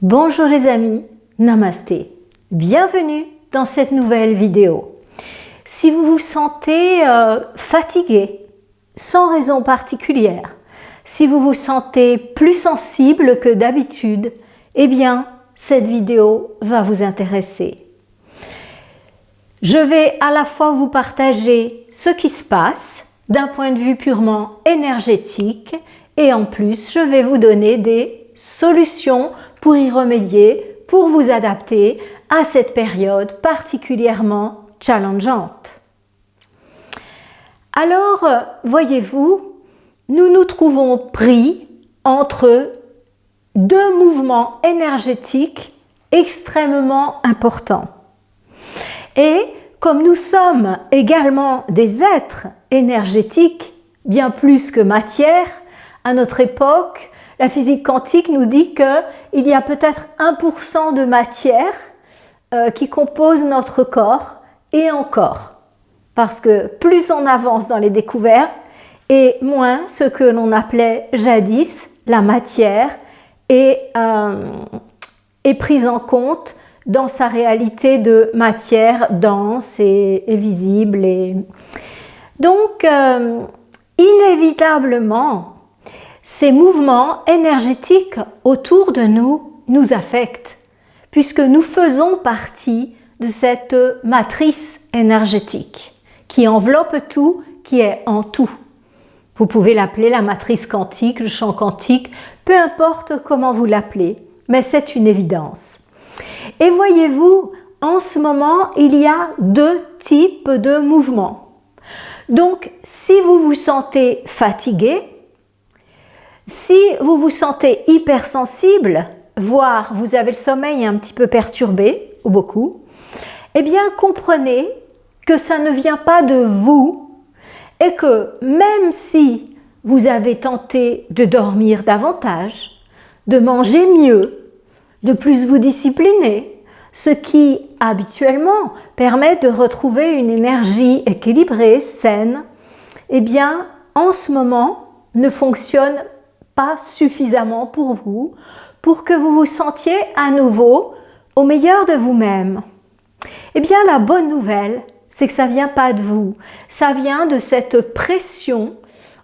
Bonjour les amis, Namasté. Bienvenue dans cette nouvelle vidéo. Si vous vous sentez fatigué, sans raison particulière, si vous vous sentez plus sensible que d'habitude, eh bien, cette vidéo va vous intéresser. Je vais à la fois vous partager ce qui se passe d'un point de vue purement énergétique et en plus, je vais vous donner des solutions pour y remédier, pour vous adapter à cette période particulièrement challengeante. Alors, voyez-vous, nous nous trouvons pris entre deux mouvements énergétiques extrêmement importants. Et comme nous sommes également des êtres énergétiques, bien plus que matière, à notre époque, la physique quantique nous dit qu'il y a peut-être 1% de matière qui compose notre corps et encore. Parce que plus on avance dans les découvertes et moins ce que l'on appelait jadis la matière est prise en compte dans sa réalité de matière dense et visible. Donc, inévitablement, ces mouvements énergétiques autour de nous nous affectent, puisque nous faisons partie de cette matrice énergétique qui enveloppe tout, qui est en tout. Vous pouvez l'appeler la matrice quantique, le champ quantique, peu importe comment vous l'appelez, mais c'est une évidence. Et voyez-vous, en ce moment, il y a deux types de mouvements. Donc, si vous vous sentez fatigué, si vous vous sentez hypersensible, voire vous avez le sommeil un petit peu perturbé, ou beaucoup, eh bien comprenez que ça ne vient pas de vous et que même si vous avez tenté de dormir davantage, de manger mieux, de plus vous discipliner, ce qui habituellement permet de retrouver une énergie équilibrée, saine, eh bien en ce moment ne fonctionne pas suffisamment pour vous, pour que vous vous sentiez à nouveau au meilleur de vous-même. Eh bien, la bonne nouvelle, c'est que ça vient pas de vous, ça vient de cette pression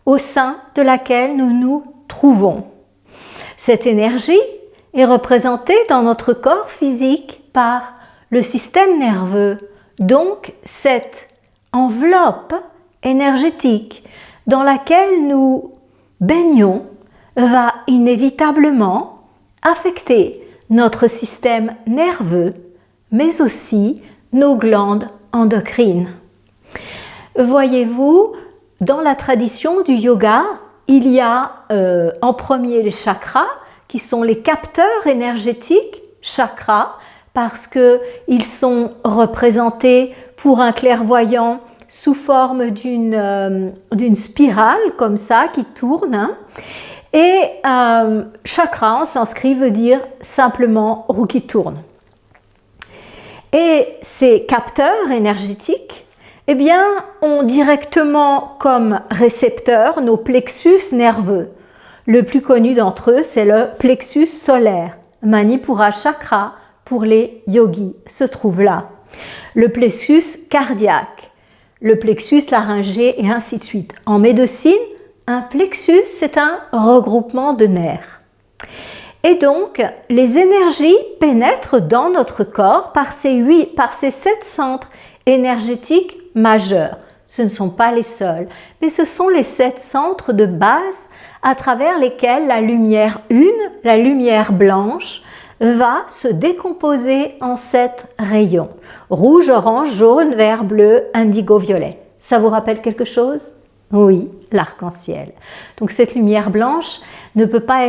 au sein de laquelle nous nous trouvons. Cette énergie est représentée dans notre corps physique par le système nerveux, donc cette enveloppe énergétique dans laquelle nous baignons va inévitablement affecter notre système nerveux, mais aussi nos glandes endocrines. Voyez-vous, dans la tradition du yoga, il y a en premier les chakras, qui sont les capteurs énergétiques, chakras, parce qu'ils sont représentés pour un clairvoyant sous forme d'une spirale, comme ça, qui tourne, hein. Et chakra en sanskrit veut dire simplement roue qui tourne. Et ces capteurs énergétiques, eh bien, ont directement comme récepteurs nos plexus nerveux. Le plus connu d'entre eux, c'est le plexus solaire. Manipura chakra pour les yogis se trouve là. Le plexus cardiaque, le plexus laryngé et ainsi de suite. En médecine, un plexus, c'est un regroupement de nerfs. Et donc, les énergies pénètrent dans notre corps par ces 7 centres énergétiques majeurs. Ce ne sont pas les seuls, mais ce sont les 7 centres de base à travers lesquels la lumière 1, la lumière blanche, va se décomposer en 7 rayons. Rouge, orange, jaune, vert, bleu, indigo, violet. Ça vous rappelle quelque chose ? Oui, l'arc-en-ciel. Donc cette lumière blanche ne peut pas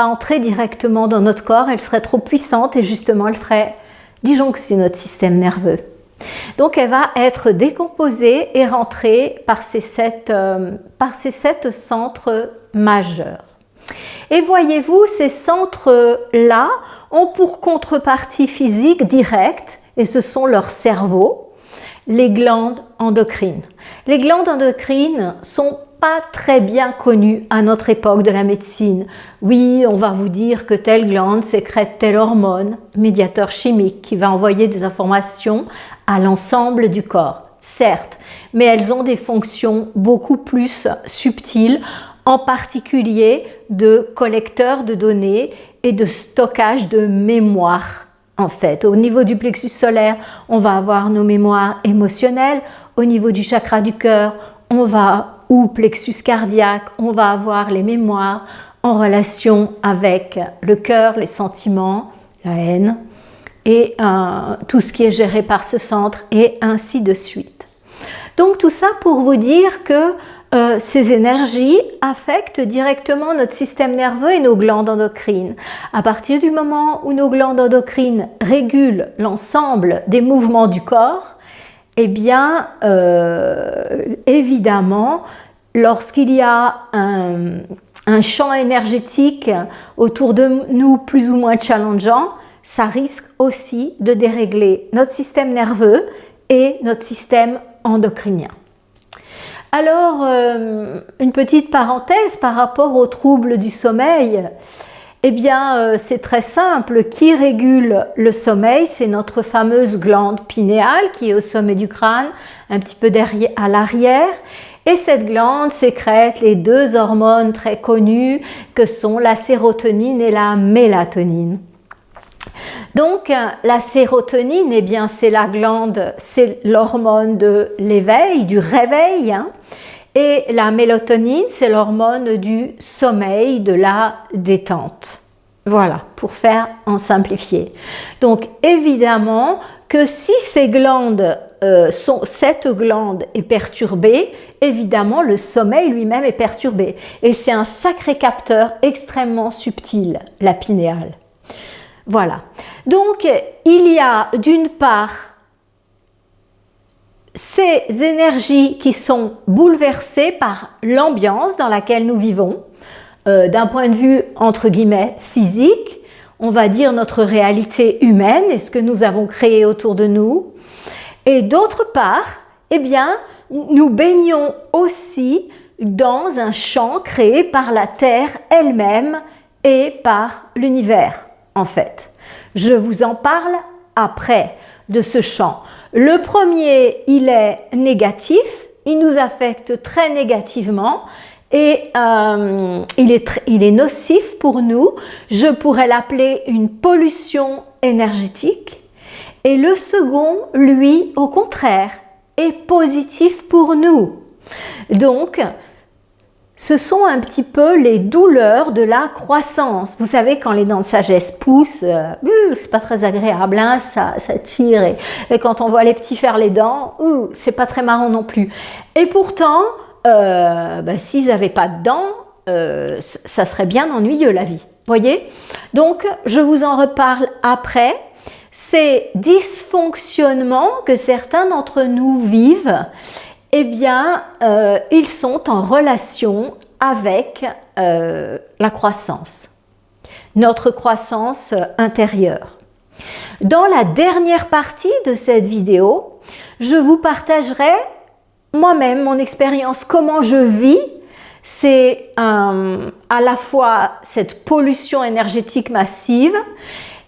entrer directement dans notre corps, elle serait trop puissante et justement elle ferait disjoncter notre système nerveux. Donc elle va être décomposée et rentrer par ces 7 centres majeurs. Et voyez-vous, ces centres-là ont pour contrepartie physique directe, et ce sont leurs cerveaux, les glandes endocrines. Les glandes endocrines sont pas très bien connues à notre époque de la médecine. Oui, on va vous dire que telle glande sécrète telle hormone, médiateur chimique, qui va envoyer des informations à l'ensemble du corps. Certes, mais elles ont des fonctions beaucoup plus subtiles, en particulier de collecteur de données et de stockage de mémoire. En fait, au niveau du plexus solaire, on va avoir nos mémoires émotionnelles. Au niveau du chakra du cœur, ou plexus cardiaque, on va avoir les mémoires en relation avec le cœur, les sentiments, la haine et tout ce qui est géré par ce centre et ainsi de suite. Donc tout ça pour vous dire que ces énergies affectent directement notre système nerveux et nos glandes endocrines. À partir du moment où nos glandes endocrines régulent l'ensemble des mouvements du corps, eh bien, évidemment, lorsqu'il y a un champ énergétique autour de nous plus ou moins challengeant, ça risque aussi de dérégler notre système nerveux et notre système endocrinien. Alors, une petite parenthèse par rapport aux troubles du sommeil. Eh bien, c'est très simple. Qui régule le sommeil? C'est notre fameuse glande pinéale qui est au sommet du crâne, un petit peu derrière, à l'arrière. Et cette glande sécrète les deux hormones très connues que sont la sérotonine et la mélatonine. Donc, la sérotonine, eh bien, c'est l'hormone de l'éveil, du réveil, hein. Et la mélatonine, c'est l'hormone du sommeil, de la détente. Voilà, pour faire en simplifié. Donc, évidemment que si cette glande est perturbée, évidemment, le sommeil lui-même est perturbé. Et c'est un sacré capteur extrêmement subtil, la pinéale. Voilà. Donc, il y a d'une part ces énergies qui sont bouleversées par l'ambiance dans laquelle nous vivons, d'un point de vue, entre guillemets, physique, on va dire notre réalité humaine et ce que nous avons créé autour de nous. Et d'autre part, eh bien, nous baignons aussi dans un champ créé par la Terre elle-même et par l'univers, en fait. Je vous en parle après de ce champ. Le premier, il est négatif, il nous affecte très négativement et il est nocif pour nous. Je pourrais l'appeler une pollution énergétique. Et le second, lui, au contraire, est positif pour nous. Donc, ce sont un petit peu les douleurs de la croissance. Vous savez, quand les dents de sagesse poussent, c'est pas très agréable, hein, ça tire. Et quand on voit les petits faire les dents, c'est pas très marrant non plus. Et pourtant, s'ils n'avaient pas de dents, ça serait bien ennuyeux la vie. Voyez? Donc, je vous en reparle après. Ces dysfonctionnements que certains d'entre nous vivent, eh bien, ils sont en relation avec la croissance, notre croissance intérieure. Dans la dernière partie de cette vidéo, je vous partagerai moi-même mon expérience, comment je vis. C'est à la fois cette pollution énergétique massive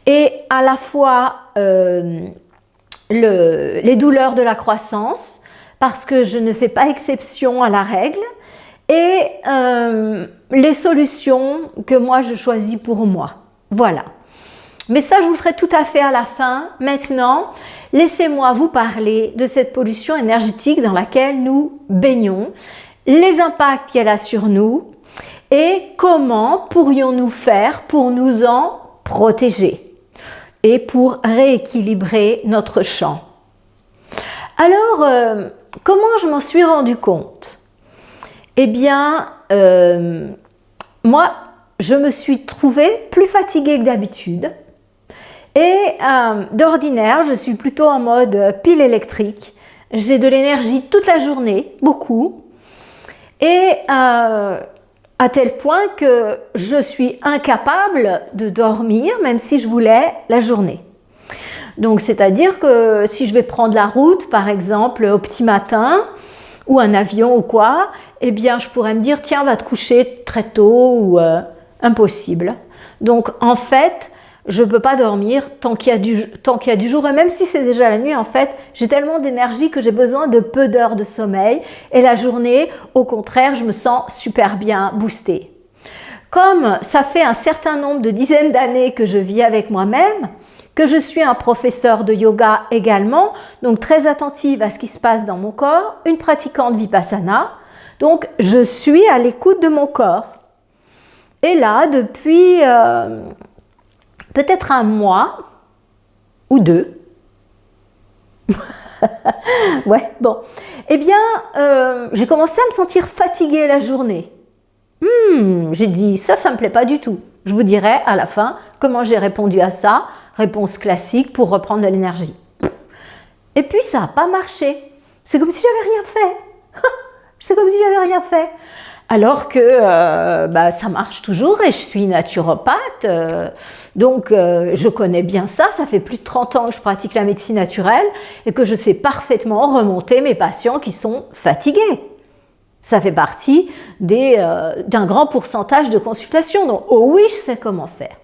et à la fois les douleurs de la croissance, parce que je ne fais pas exception à la règle, et les solutions que moi je choisis pour moi. Voilà. Mais ça, je vous le ferai tout à fait à la fin. Maintenant, laissez-moi vous parler de cette pollution énergétique dans laquelle nous baignons, les impacts qu'elle a sur nous et comment pourrions-nous faire pour nous en protéger et pour rééquilibrer notre champ. Alors, comment je m'en suis rendu compte? Eh bien, moi, je me suis trouvée plus fatiguée que d'habitude. Et d'ordinaire, je suis plutôt en mode pile électrique. J'ai de l'énergie toute la journée, beaucoup. Et à tel point que je suis incapable de dormir, même si je voulais, la journée. Donc, c'est-à-dire que si je vais prendre la route, par exemple, au petit matin, ou un avion ou quoi, eh bien je pourrais me dire tiens, va te coucher très tôt ou impossible. Donc en fait, je ne peux pas dormir tant qu'il y a du jour, et même si c'est déjà la nuit, en fait, j'ai tellement d'énergie que j'ai besoin de peu d'heures de sommeil, et la journée, au contraire, je me sens super bien boostée. Comme ça fait un certain nombre de dizaines d'années que je vis avec moi-même, que je suis un professeur de yoga également, donc très attentive à ce qui se passe dans mon corps, une pratiquante vipassana, donc je suis à l'écoute de mon corps. Et là, depuis peut-être un mois ou deux, ouais, bon, eh bien, j'ai commencé à me sentir fatiguée la journée. J'ai dit, ça me plaît pas du tout. Je vous dirai à la fin comment j'ai répondu à ça. Réponse classique pour reprendre de l'énergie. Et puis ça n'a pas marché. C'est comme si j'avais rien fait. C'est comme si j'avais rien fait. Alors que ça marche toujours et je suis naturopathe. Donc je connais bien ça. Ça fait plus de 30 ans que je pratique la médecine naturelle et que je sais parfaitement remonter mes patients qui sont fatigués. Ça fait partie d'un grand pourcentage de consultations. Donc, oh oui, je sais comment faire.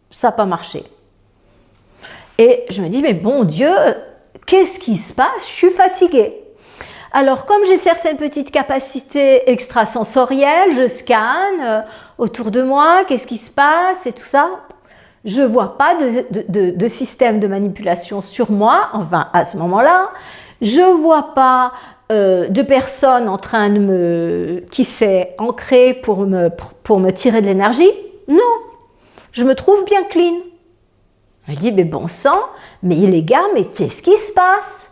Ça n'a pas marché. Et je me dis, mais bon Dieu, qu'est-ce qui se passe? Je suis fatiguée. Alors, comme j'ai certaines petites capacités extrasensorielles, je scanne autour de moi, qu'est-ce qui se passe et tout ça. Je ne vois pas de système de manipulation sur moi, enfin à ce moment-là. Je ne vois pas de personnes en train qui s'est ancrée pour me tirer de l'énergie. Non, je me trouve bien clean. Je me dis, mais bon sang, mais les gars, mais qu'est-ce qui se passe?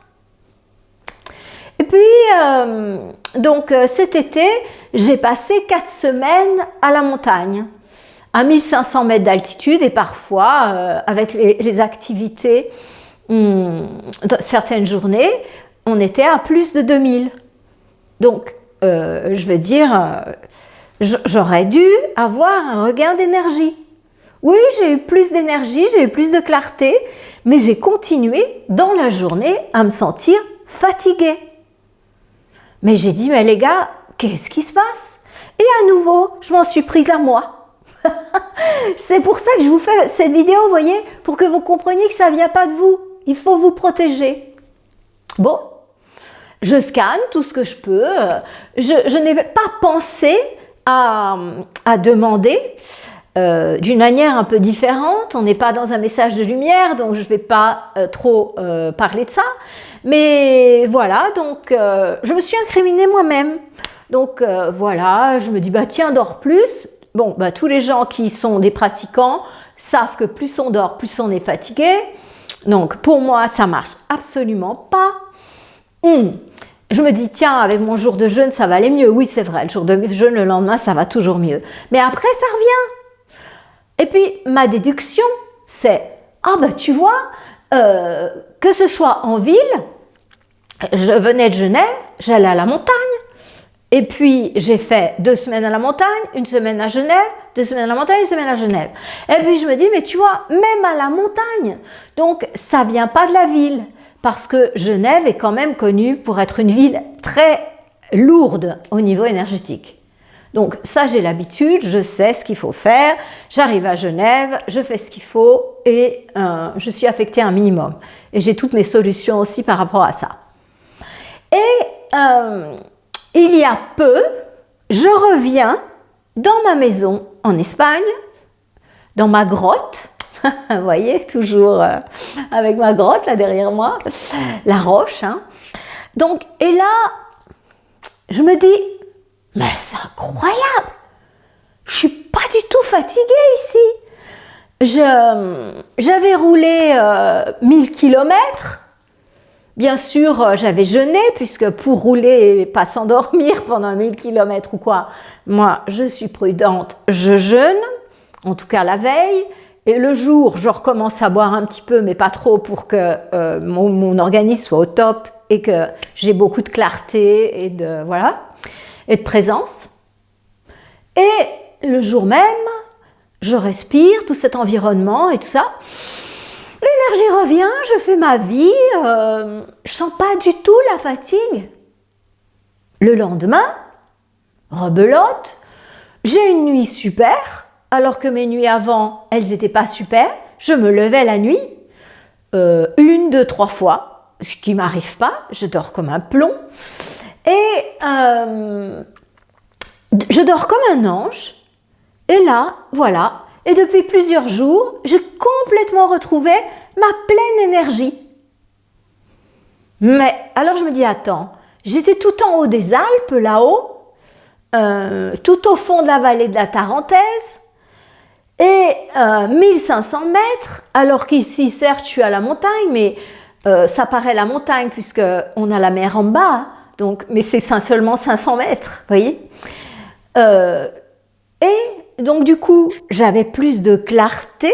Et puis, donc cet été, j'ai passé 4 semaines à la montagne, à 1500 mètres d'altitude et parfois, avec les activités, certaines journées, on était à plus de 2000. Donc, je veux dire, j'aurais dû avoir un regain d'énergie. Oui, j'ai eu plus d'énergie, j'ai eu plus de clarté, mais j'ai continué dans la journée à me sentir fatiguée. Mais j'ai dit, mais les gars, qu'est-ce qui se passe? Et à nouveau, je m'en suis prise à moi. C'est pour ça que je vous fais cette vidéo, vous voyez, pour que vous compreniez que ça ne vient pas de vous. Il faut vous protéger. Bon, je scanne tout ce que je peux. Je n'ai pas pensé à demander d'une manière un peu différente. On n'est pas dans un message de lumière, donc je ne vais pas trop parler de ça. Mais voilà, donc je me suis incriminée moi-même. Donc voilà, je me dis, bah tiens, dors plus. Bon, bah tous les gens qui sont des pratiquants savent que plus on dort, plus on est fatigué. Donc pour moi, ça marche absolument pas. Je me dis, tiens, avec mon jour de jeûne, ça va aller mieux. Oui, c'est vrai, le jour de jeûne, le lendemain, ça va toujours mieux. Mais après, ça revient. Et puis, ma déduction, c'est, ah bah tu vois, que ce soit en ville, je venais de Genève, j'allais à la montagne. Et puis, j'ai fait 2 semaines à la montagne, 1 semaine à Genève, 2 semaines à la montagne, 1 semaine à Genève. Et puis, je me dis, mais tu vois, même à la montagne, donc ça vient pas de la ville. Parce que Genève est quand même connue pour être une ville très lourde au niveau énergétique. Donc ça, j'ai l'habitude, je sais ce qu'il faut faire, j'arrive à Genève, je fais ce qu'il faut et je suis affectée un minimum. Et j'ai toutes mes solutions aussi par rapport à ça. Et il y a peu, je reviens dans ma maison en Espagne, dans ma grotte. Vous voyez, toujours avec ma grotte là derrière moi, la roche. Hein. Donc, et là, je me dis, mais c'est incroyable, je suis pas du tout fatiguée ici. J'avais roulé 1000 km. Bien sûr, j'avais jeûné, puisque pour rouler et pas s'endormir pendant 1000 km ou quoi, moi, je suis prudente, je jeûne, en tout cas la veille. Et le jour, je recommence à boire un petit peu, mais pas trop, pour que mon organisme soit au top et que j'ai beaucoup de clarté et de présence. Et le jour même, je respire tout cet environnement et tout ça. L'énergie revient, je fais ma vie, je sens pas du tout la fatigue. le lendemain, rebelote, j'ai une nuit super, alors que mes nuits avant, elles n'étaient pas super. Je me levais la nuit, 1, 2, 3 fois, ce qui ne m'arrive pas, je dors comme un plomb. Et je dors comme un ange. Et là, voilà. Et depuis plusieurs jours, j'ai complètement retrouvé ma pleine énergie. Mais alors je me dis, attends, j'étais tout en haut des Alpes, là-haut, tout au fond de la vallée de la Tarentaise, et 1500 mètres, alors qu'ici, certes, je suis à la montagne, mais ça paraît la montagne puisqu'on a la mer en bas, donc, mais c'est seulement 500 mètres, vous voyez. Et donc, du coup, j'avais plus de clarté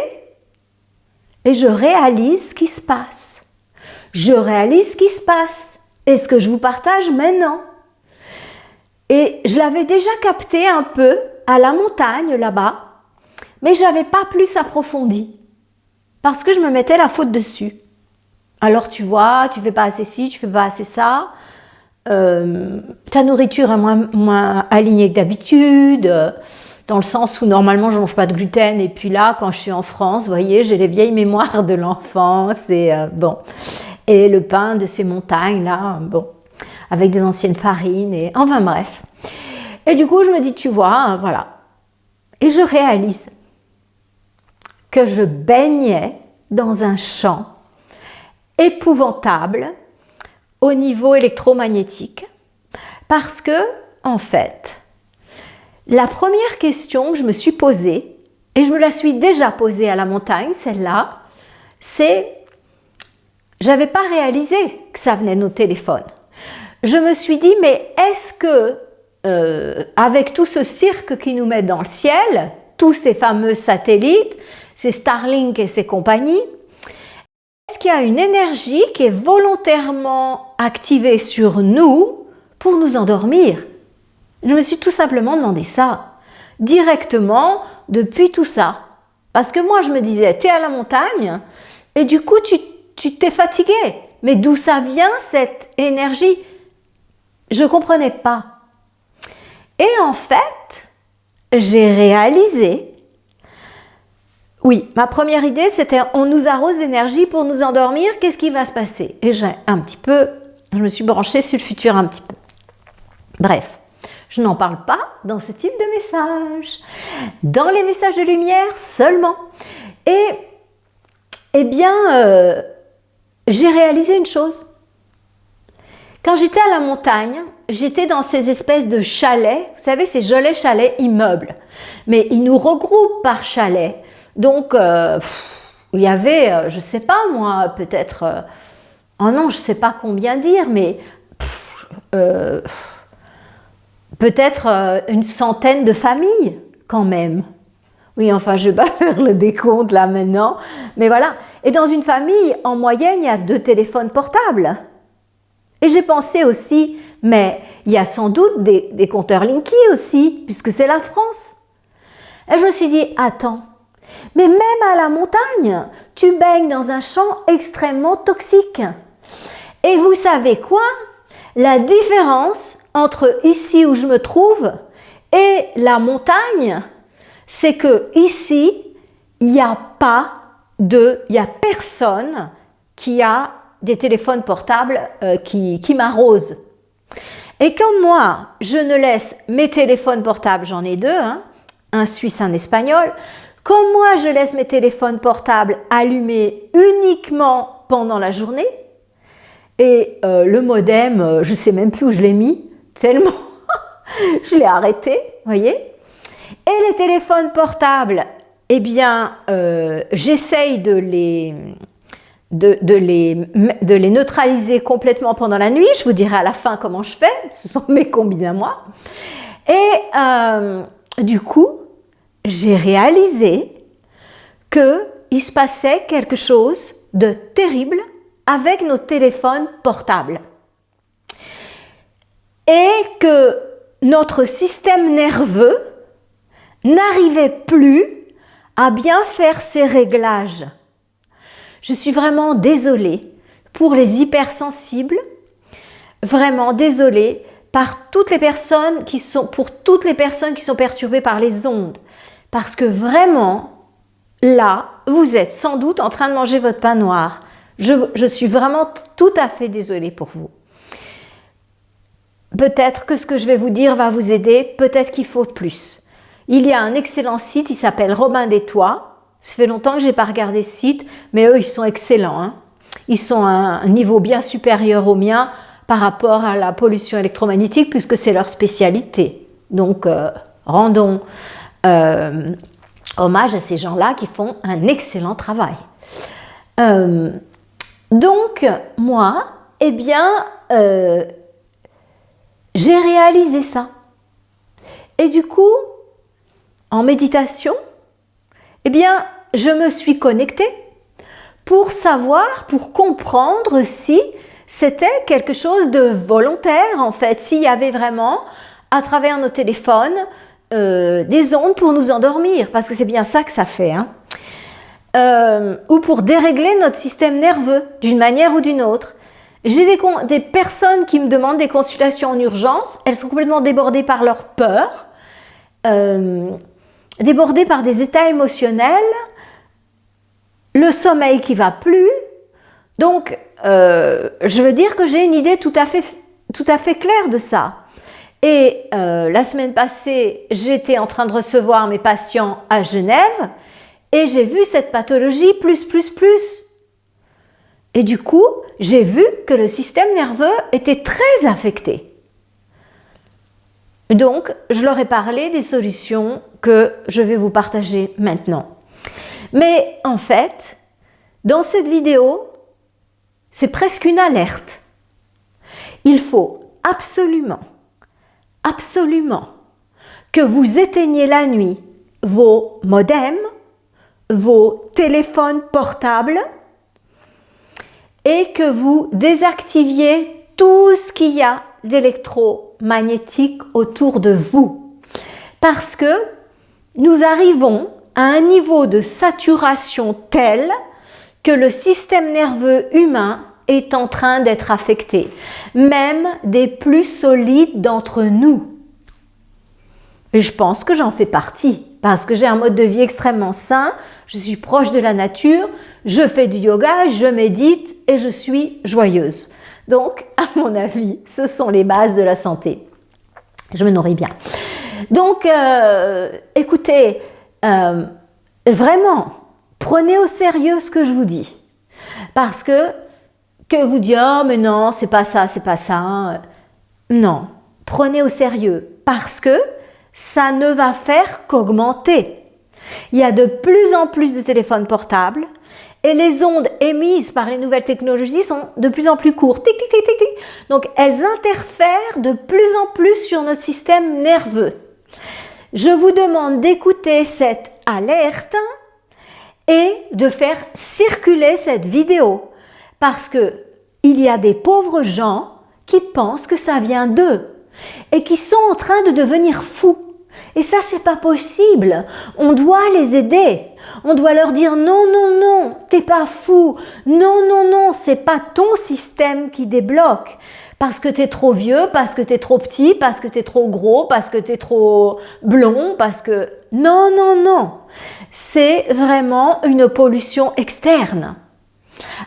et je réalise ce qui se passe. Je réalise ce qui se passe et ce que je vous partage maintenant. Et je l'avais déjà capté un peu à la montagne, là-bas, mais je n'avais pas plus approfondi parce que je me mettais la faute dessus. Alors tu vois, tu fais pas assez ci, tu fais pas assez ça, ta nourriture est moins alignée que d'habitude, dans le sens où normalement je ne mange pas de gluten, et puis là quand je suis en France, vous voyez, j'ai les vieilles mémoires de l'enfance, et bon, et le pain de ces montagnes là, bon, avec des anciennes farines, et enfin bref. Et du coup je me dis, tu vois, voilà, et je réalise que je baignais dans un champ épouvantable au niveau électromagnétique, parce que, en fait, la première question que je me suis posée, et je me la suis déjà posée à la montagne, celle-là, c'est, j'avais pas réalisé que ça venait de nos téléphones. Je me suis dit, mais est-ce que, avec tout ce cirque qui nous met dans le ciel, tous ces fameux satellites, ces Starlink et ces compagnies, est-ce qu'il y a une énergie qui est volontairement activée sur nous pour nous endormir? Je me suis tout simplement demandé ça, directement depuis tout ça. Parce que moi je me disais, tu es à la montagne et du coup tu t'es fatigué. Mais d'où ça vient cette énergie? Je ne comprenais pas. Et en fait, j'ai réalisé, oui, ma première idée, c'était on nous arrose d'énergie pour nous endormir, qu'est-ce qui va se passer? Et je me suis branchée sur le futur un petit peu. Bref, je n'en parle pas dans ce type de message. Dans les messages de lumière seulement. Et, eh bien, j'ai réalisé une chose. Quand j'étais à la montagne, j'étais dans ces espèces de chalets, vous savez, ces jolis chalets immeubles. Mais ils nous regroupent par chalet. Donc, il y avait, je ne sais pas moi, peut-être, oh non, je ne sais pas combien dire, mais peut-être une centaine de familles quand même. Oui, enfin, je ne vais pas faire le décompte là maintenant, mais voilà. Et dans une famille, en moyenne, il y a 2 téléphones portables. Et j'ai pensé aussi, mais il y a sans doute des compteurs Linky aussi, puisque c'est la France. Et je me suis dit, attends, mais même à la montagne, tu baignes dans un champ extrêmement toxique. Et vous savez quoi? La différence entre ici où je me trouve et la montagne, c'est que ici, il n'y a personne qui a des téléphones portables qui m'arrosent. Et comme moi, je ne laisse mes téléphones portables, j'en ai 2, hein, un suisse, un espagnol. Comme moi, je laisse mes téléphones portables allumés uniquement pendant la journée, et le modem, je ne sais même plus où je l'ai mis, tellement je l'ai arrêté, vous voyez. Et les téléphones portables, eh bien, j'essaye de les neutraliser complètement pendant la nuit. Je vous dirai à la fin comment je fais, ce sont mes combines à moi. Et du coup, j'ai réalisé qu'il se passait quelque chose de terrible avec nos téléphones portables. Et que notre système nerveux n'arrivait plus à bien faire ses réglages. Je suis vraiment désolée pour les hypersensibles, vraiment désolée, pour toutes les personnes qui sont perturbées par les ondes. Parce que vraiment, là, vous êtes sans doute en train de manger votre pain noir. Je suis vraiment tout à fait désolée pour vous. Peut-être que ce que je vais vous dire va vous aider, peut-être qu'il faut plus. Il y a un excellent site, il s'appelle Robin des Toits. Ça fait longtemps que je n'ai pas regardé ce site, mais eux, ils sont excellents, hein. Ils sont à un niveau bien supérieur au mien par rapport à la pollution électromagnétique, puisque c'est leur spécialité. Donc, rendons hommage à ces gens-là qui font un excellent travail. Donc, moi, eh bien, j'ai réalisé ça. Et du coup, en méditation, eh bien, je me suis connectée pour savoir, pour comprendre si c'était quelque chose de volontaire, en fait, s'il y avait vraiment, à travers nos téléphones, des ondes pour nous endormir, parce que c'est bien ça que ça fait, hein. Ou pour dérégler notre système nerveux d'une manière ou d'une autre. J'ai des personnes qui me demandent des consultations en urgence, elles sont complètement débordées par leur peur, débordées par des états émotionnels, le sommeil qui va plus. Donc, je veux dire que j'ai une idée tout à fait claire de ça. Et la semaine passée, j'étais en train de recevoir mes patients à Genève et j'ai vu cette pathologie plus. Et du coup, j'ai vu que le système nerveux était très affecté. Donc, je leur ai parlé des solutions que je vais vous partager maintenant. Mais en fait, dans cette vidéo, c'est presque une alerte. Il faut absolument que vous éteigniez la nuit vos modems, vos téléphones portables et que vous désactiviez tout ce qu'il y a d'électromagnétique autour de vous. Parce que nous arrivons à un niveau de saturation tel que le système nerveux humain est en train d'être affecté, même des plus solides d'entre nous. Et je pense que j'en fais partie, parce que j'ai un mode de vie extrêmement sain, je suis proche de la nature, je fais du yoga, je médite et je suis joyeuse. Donc, à mon avis, ce sont les bases de la santé. Je me nourris bien. Donc, écoutez, vraiment, prenez au sérieux ce que je vous dis. Parce que vous dites, oh mais non, c'est pas ça. Non, prenez au sérieux. Parce que ça ne va faire qu'augmenter. Il y a de plus en plus de téléphones portables et les ondes émises par les nouvelles technologies sont de plus en plus courtes. Tic, tic, tic, tic, tic. Donc, elles interfèrent de plus en plus sur notre système nerveux. Je vous demande d'écouter cette alerte et de faire circuler cette vidéo parce que il y a des pauvres gens qui pensent que ça vient d'eux et qui sont en train de devenir fous. Et ça, c'est pas possible. On doit les aider. On doit leur dire non, t'es pas fou. Non, c'est pas ton système qui débloque. Parce que t'es trop vieux, parce que t'es trop petit, parce que t'es trop gros, parce que t'es trop blond, parce que... Non. C'est vraiment une pollution externe.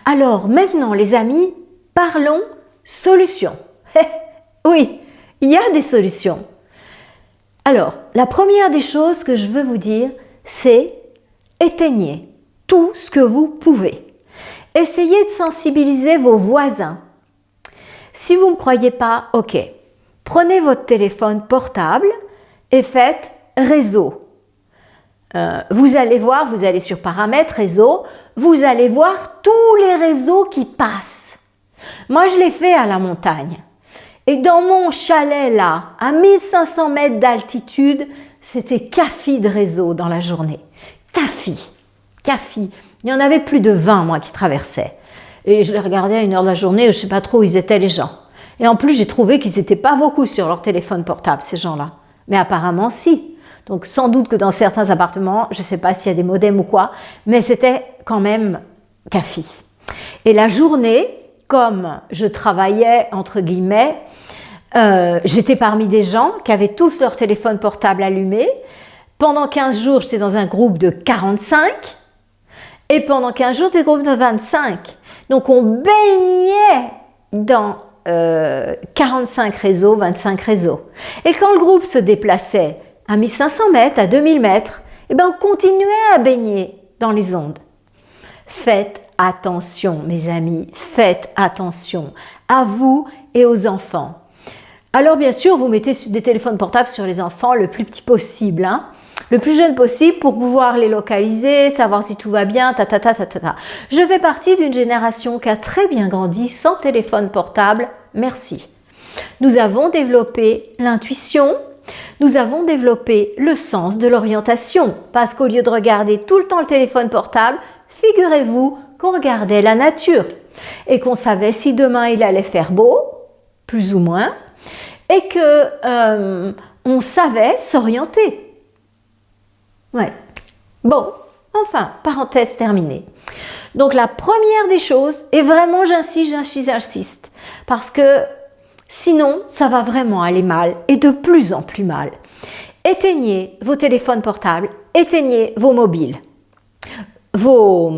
Alors maintenant, les amis, parlons solutions. Oui, il y a des solutions. Alors, la première des choses que je veux vous dire, c'est éteignez tout ce que vous pouvez. Essayez de sensibiliser vos voisins. Si vous ne me croyez pas, ok, prenez votre téléphone portable et faites réseau. Vous allez voir, vous allez sur paramètres, réseau, vous allez voir tous les réseaux qui passent. Moi, je l'ai fait à la montagne. Et dans mon chalet là, à 1500 mètres d'altitude, c'était café de réseau dans la journée. Café. Il y en avait plus de 20, moi, qui traversaient. Et je les regardais à 1h de la journée, je ne sais pas trop où ils étaient les gens. Et en plus, j'ai trouvé qu'ils n'étaient pas beaucoup sur leur téléphone portable, ces gens-là. Mais apparemment, si. Donc, sans doute que dans certains appartements, je ne sais pas s'il y a des modems ou quoi, mais c'était quand même café. Et la journée, comme je travaillais, entre guillemets, J'étais parmi des gens qui avaient tous leur téléphone portable allumé. Pendant 15 jours, j'étais dans un groupe de 45 et pendant 15 jours, des groupes de 25. Donc, on baignait dans 45 réseaux, 25 réseaux. Et quand le groupe se déplaçait à 1500 mètres, à 2000 mètres, eh bien, on continuait à baigner dans les ondes. Faites attention, mes amis, faites attention à vous et aux enfants. Alors, bien sûr, vous mettez des téléphones portables sur les enfants le plus petit possible, hein, le plus jeune possible pour pouvoir les localiser, savoir si tout va bien, Je fais partie d'une génération qui a très bien grandi sans téléphone portable, merci. Nous avons développé l'intuition, nous avons développé le sens de l'orientation, parce qu'au lieu de regarder tout le temps le téléphone portable, figurez-vous qu'on regardait la nature et qu'on savait si demain il allait faire beau, plus ou moins, et que on savait s'orienter. Ouais. Bon, enfin, parenthèse terminée. Donc la première des choses, et vraiment j'insiste, parce que sinon ça va vraiment aller mal, et de plus en plus mal. Éteignez vos téléphones portables, éteignez vos mobiles, vos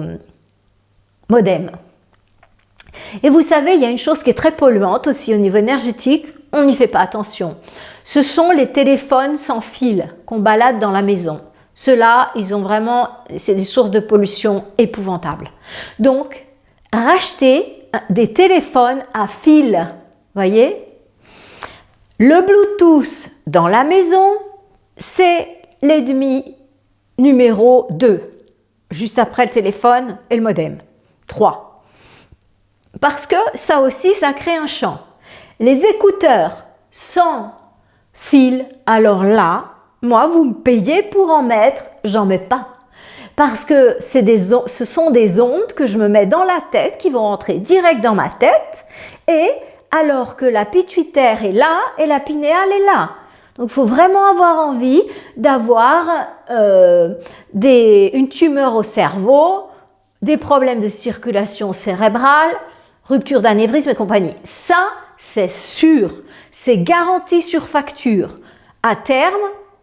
modems. Et vous savez, il y a une chose qui est très polluante aussi au niveau énergétique, on n'y fait pas attention. Ce sont les téléphones sans fil qu'on balade dans la maison. Ceux-là, ils ont vraiment, c'est des sources de pollution épouvantables. Donc, rachetez des téléphones à fil, voyez. Le Bluetooth dans la maison, c'est l'ennemi numéro 2, juste après le téléphone et le modem. 3. Parce que ça aussi, ça crée un champ. Les écouteurs sans fil, alors là, moi, vous me payez pour en mettre, j'en mets pas. Parce que ce sont des ondes que je me mets dans la tête, qui vont rentrer direct dans ma tête, et alors que la pituitaire est là et la pinéale est là. Donc, il faut vraiment avoir envie d'avoir une tumeur au cerveau, des problèmes de circulation cérébrale, rupture d'anévrisme et compagnie. Ça, c'est sûr, c'est garanti sur facture. À terme,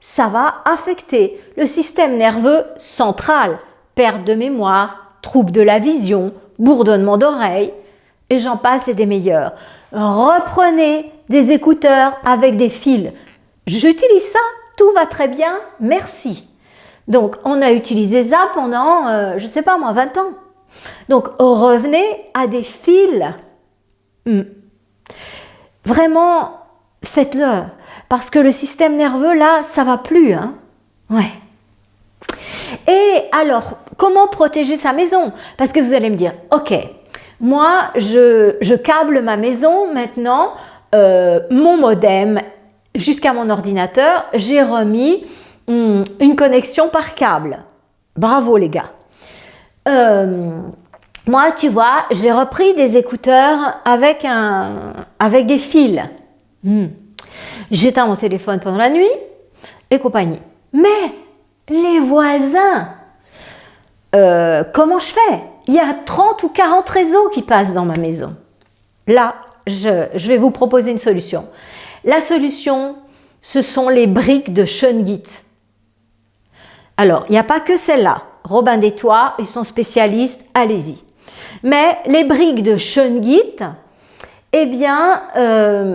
ça va affecter le système nerveux central, perte de mémoire, troubles de la vision, bourdonnement d'oreilles, et j'en passe et des meilleurs. Reprenez des écouteurs avec des fils. J'utilise ça, tout va très bien, merci. Donc, on a utilisé ça pendant, je ne sais pas moi, 20 ans. Donc, revenez à des fils. Vraiment, faites-le. Parce que le système nerveux, là, ça va plus, hein. Ouais. Et alors, comment protéger sa maison? Parce que vous allez me dire, ok, moi, je câble ma maison maintenant, mon modem jusqu'à mon ordinateur, j'ai remis une connexion par câble. Bravo les gars. Moi, tu vois, j'ai repris des écouteurs avec des fils. J'éteins mon téléphone pendant la nuit et compagnie. Mais les voisins, comment je fais? Il y a 30 ou 40 réseaux qui passent dans ma maison. Là, je vais vous proposer une solution. La solution, ce sont les briques de Shungit. Alors, il n'y a pas que celle-là. Robin des Toits, ils sont spécialistes, allez-y. Mais les briques de Shungit, eh bien,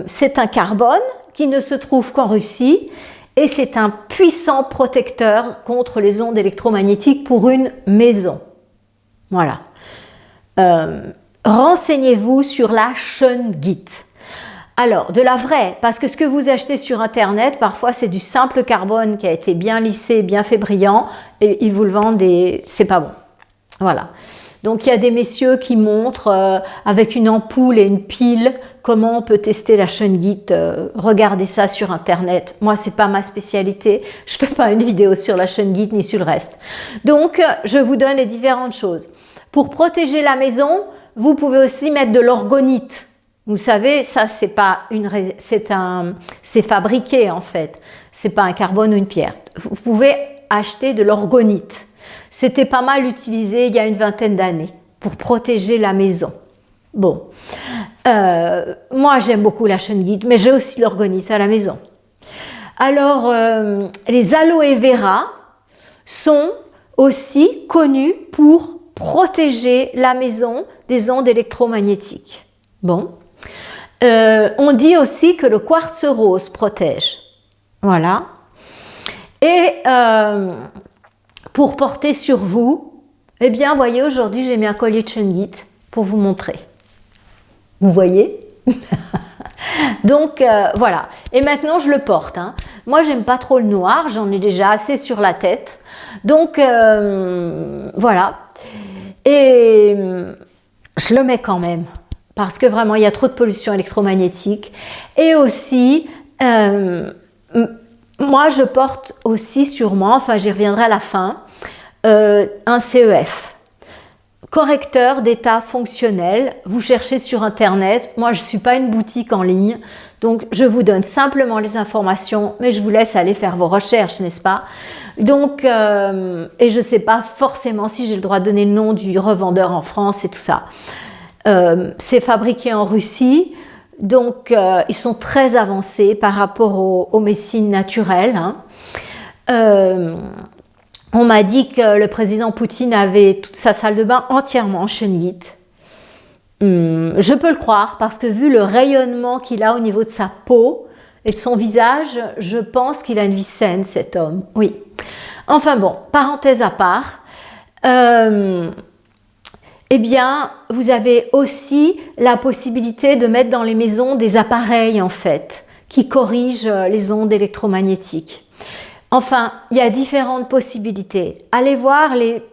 c'est un carbone qui ne se trouve qu'en Russie et c'est un puissant protecteur contre les ondes électromagnétiques pour une maison. Voilà. Renseignez-vous sur la Shungit. Alors, de la vraie, parce que ce que vous achetez sur Internet, parfois c'est du simple carbone qui a été bien lissé, bien fait brillant, et ils vous le vendent et c'est pas bon. Voilà. Donc, il y a des messieurs qui montrent avec une ampoule et une pile comment on peut tester la Shungit. Regardez ça sur Internet. Moi, c'est pas ma spécialité. Je fais pas une vidéo sur la Shungit ni sur le reste. Donc, je vous donne les différentes choses. Pour protéger la maison, vous pouvez aussi mettre de l'orgonite. Vous savez, ça, c'est fabriqué en fait. C'est pas un carbone ou une pierre. Vous pouvez acheter de l'orgonite. C'était pas mal utilisé il y a une vingtaine d'années pour protéger la maison. Bon. Moi, j'aime beaucoup la Shungite, mais j'ai aussi l'orgonite à la maison. Alors, les aloe vera sont aussi connus pour protéger la maison des ondes électromagnétiques. Bon. On dit aussi que le quartz rose protège. Voilà. Et pour porter sur vous, eh bien, voyez, aujourd'hui, j'ai mis un collier de Shungite pour vous montrer. Vous voyez? Donc, voilà. Et maintenant, je le porte. Hein. Moi, j'aime pas trop le noir. J'en ai déjà assez sur la tête. Donc, voilà. Et je le mets quand même. Parce que vraiment, il y a trop de pollution électromagnétique. Et aussi, moi, je porte aussi sur moi, enfin, j'y reviendrai à la fin, un CEF. Correcteur d'état fonctionnel. Vous cherchez sur Internet. Moi, je ne suis pas une boutique en ligne. Donc, je vous donne simplement les informations, mais je vous laisse aller faire vos recherches, n'est-ce pas? Donc, et je ne sais pas forcément si j'ai le droit de donner le nom du revendeur en France et tout ça. C'est fabriqué en Russie, donc ils sont très avancés par rapport aux médecines naturelles. Hein. On m'a dit que le président Poutine avait toute sa salle de bain entièrement en Shungite. Je peux le croire parce que vu le rayonnement qu'il a au niveau de sa peau et de son visage, je pense qu'il a une vie saine, cet homme. Oui. Enfin bon, parenthèse à part. Eh bien, vous avez aussi la possibilité de mettre dans les maisons des appareils, en fait, qui corrigent les ondes électromagnétiques. Enfin, il y a différentes possibilités. Allez voir les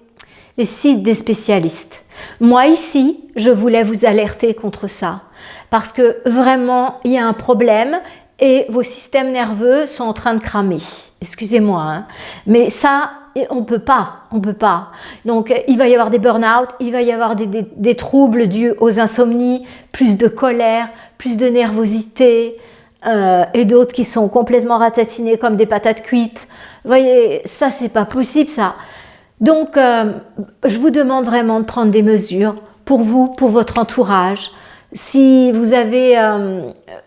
sites des spécialistes. Moi, ici, je voulais vous alerter contre ça, parce que vraiment, il y a un problème et vos systèmes nerveux sont en train de cramer. Excusez-moi, hein. Mais ça, on ne peut pas. Donc, il va y avoir des burn-out, il va y avoir des troubles dus aux insomnies, plus de colère, plus de nervosité, et d'autres qui sont complètement ratatinés comme des patates cuites. Vous voyez, ça, c'est pas possible, ça. Donc, je vous demande vraiment de prendre des mesures pour vous, pour votre entourage. Si vous avez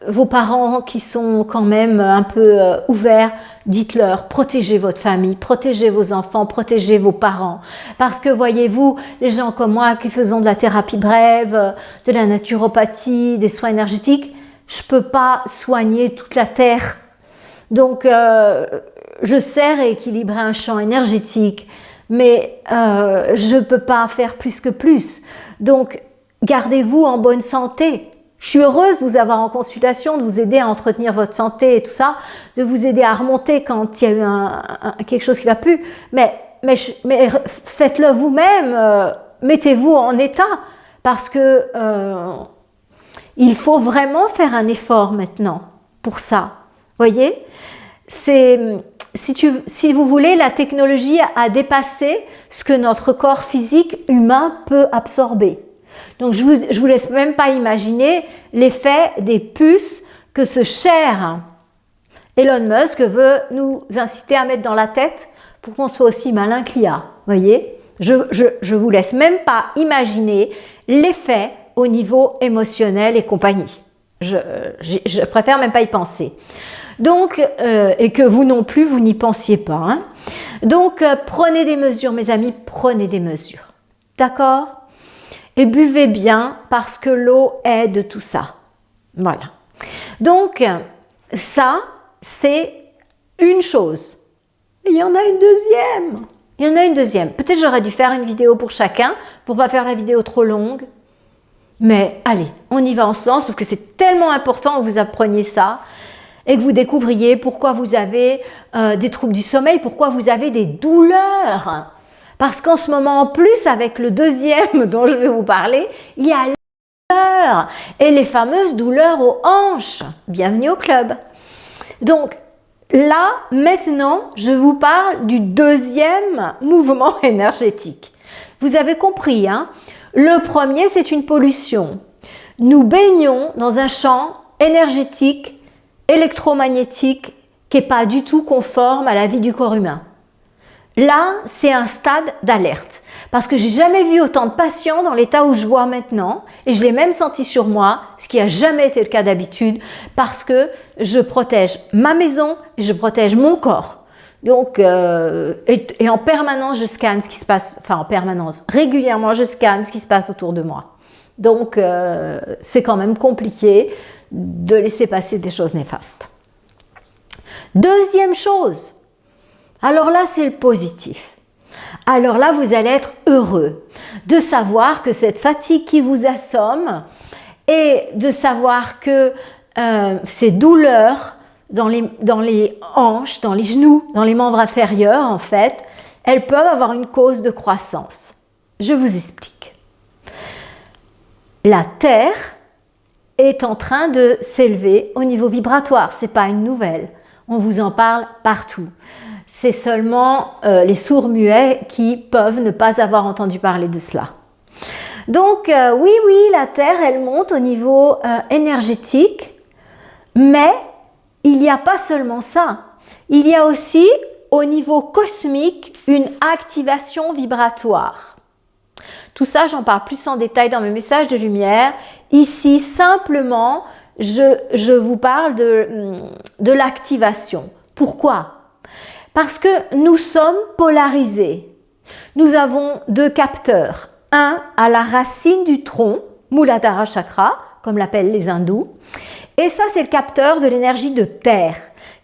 vos parents qui sont quand même un peu ouverts, dites-leur, protégez votre famille, protégez vos enfants, protégez vos parents. Parce que voyez-vous, les gens comme moi qui faisons de la thérapie brève, de la naturopathie, des soins énergétiques, je ne peux pas soigner toute la terre. Donc, je sais rééquilibrer un champ énergétique, mais je ne peux pas faire plus que plus. Donc, gardez-vous en bonne santé. Je suis heureuse de vous avoir en consultation, de vous aider à entretenir votre santé et tout ça, de vous aider à remonter quand il y a eu quelque chose qui ne va plus. Mais faites-le vous-même, mettez-vous en état, parce que il faut vraiment faire un effort maintenant pour ça. Voyez, si vous voulez, la technologie a dépassé ce que notre corps physique humain peut absorber. Donc, je vous laisse même pas imaginer l'effet des puces que ce cher Elon Musk veut nous inciter à mettre dans la tête pour qu'on soit aussi malin qu'il y a. Voyez, je vous laisse même pas imaginer l'effet au niveau émotionnel et compagnie. Je préfère même pas y penser. Donc, et que vous non plus, vous n'y pensiez pas. Hein. Donc, prenez des mesures, mes amis, prenez des mesures. D'accord ? Et buvez bien parce que l'eau aide tout ça. Voilà. Donc, ça, c'est une chose. Et il y en a une deuxième. Peut-être j'aurais dû faire une vidéo pour chacun, pour ne pas faire la vidéo trop longue. Mais allez, on y va, on se lance, parce que c'est tellement important que vous appreniez ça et que vous découvriez pourquoi vous avez des troubles du sommeil, pourquoi vous avez des douleurs. Parce qu'en ce moment, en plus, avec le deuxième dont je vais vous parler, il y a les douleurs et les fameuses douleurs aux hanches. Bienvenue au club. Donc là, maintenant, je vous parle du deuxième mouvement énergétique. Vous avez compris, hein? Le premier, c'est une pollution. Nous baignons dans un champ énergétique, électromagnétique, qui n'est pas du tout conforme à la vie du corps humain. là, c'est un stade d'alerte. Parce que j'ai jamais vu autant de patients dans l'état où je vois maintenant, et je l'ai même senti sur moi, ce qui n'a jamais été le cas d'habitude, parce que je protège ma maison et je protège mon corps. Donc, et en permanence, je scanne ce qui se passe, enfin en permanence, régulièrement, je scanne ce qui se passe autour de moi. Donc, c'est quand même compliqué de laisser passer des choses néfastes. Deuxième chose, alors là, c'est le positif. Alors là, vous allez être heureux de savoir que cette fatigue qui vous assomme et de savoir que ces douleurs dans les hanches, dans les genoux, dans les membres inférieurs, en fait, elles peuvent avoir une cause de croissance. Je vous explique. La Terre est en train de s'élever au niveau vibratoire. Ce n'est pas une nouvelle. On vous en parle partout. C'est seulement les sourds-muets qui peuvent ne pas avoir entendu parler de cela. Donc, oui, la Terre, elle monte au niveau énergétique, mais il n'y a pas seulement ça. Il y a aussi, au niveau cosmique, une activation vibratoire. Tout ça, j'en parle plus en détail dans mes messages de lumière. Ici, simplement, je vous parle de l'activation. Pourquoi ? Parce que nous sommes polarisés. Nous avons deux capteurs. Un à la racine du tronc, Muladhara Chakra, comme l'appellent les hindous. Et ça, c'est le capteur de l'énergie de terre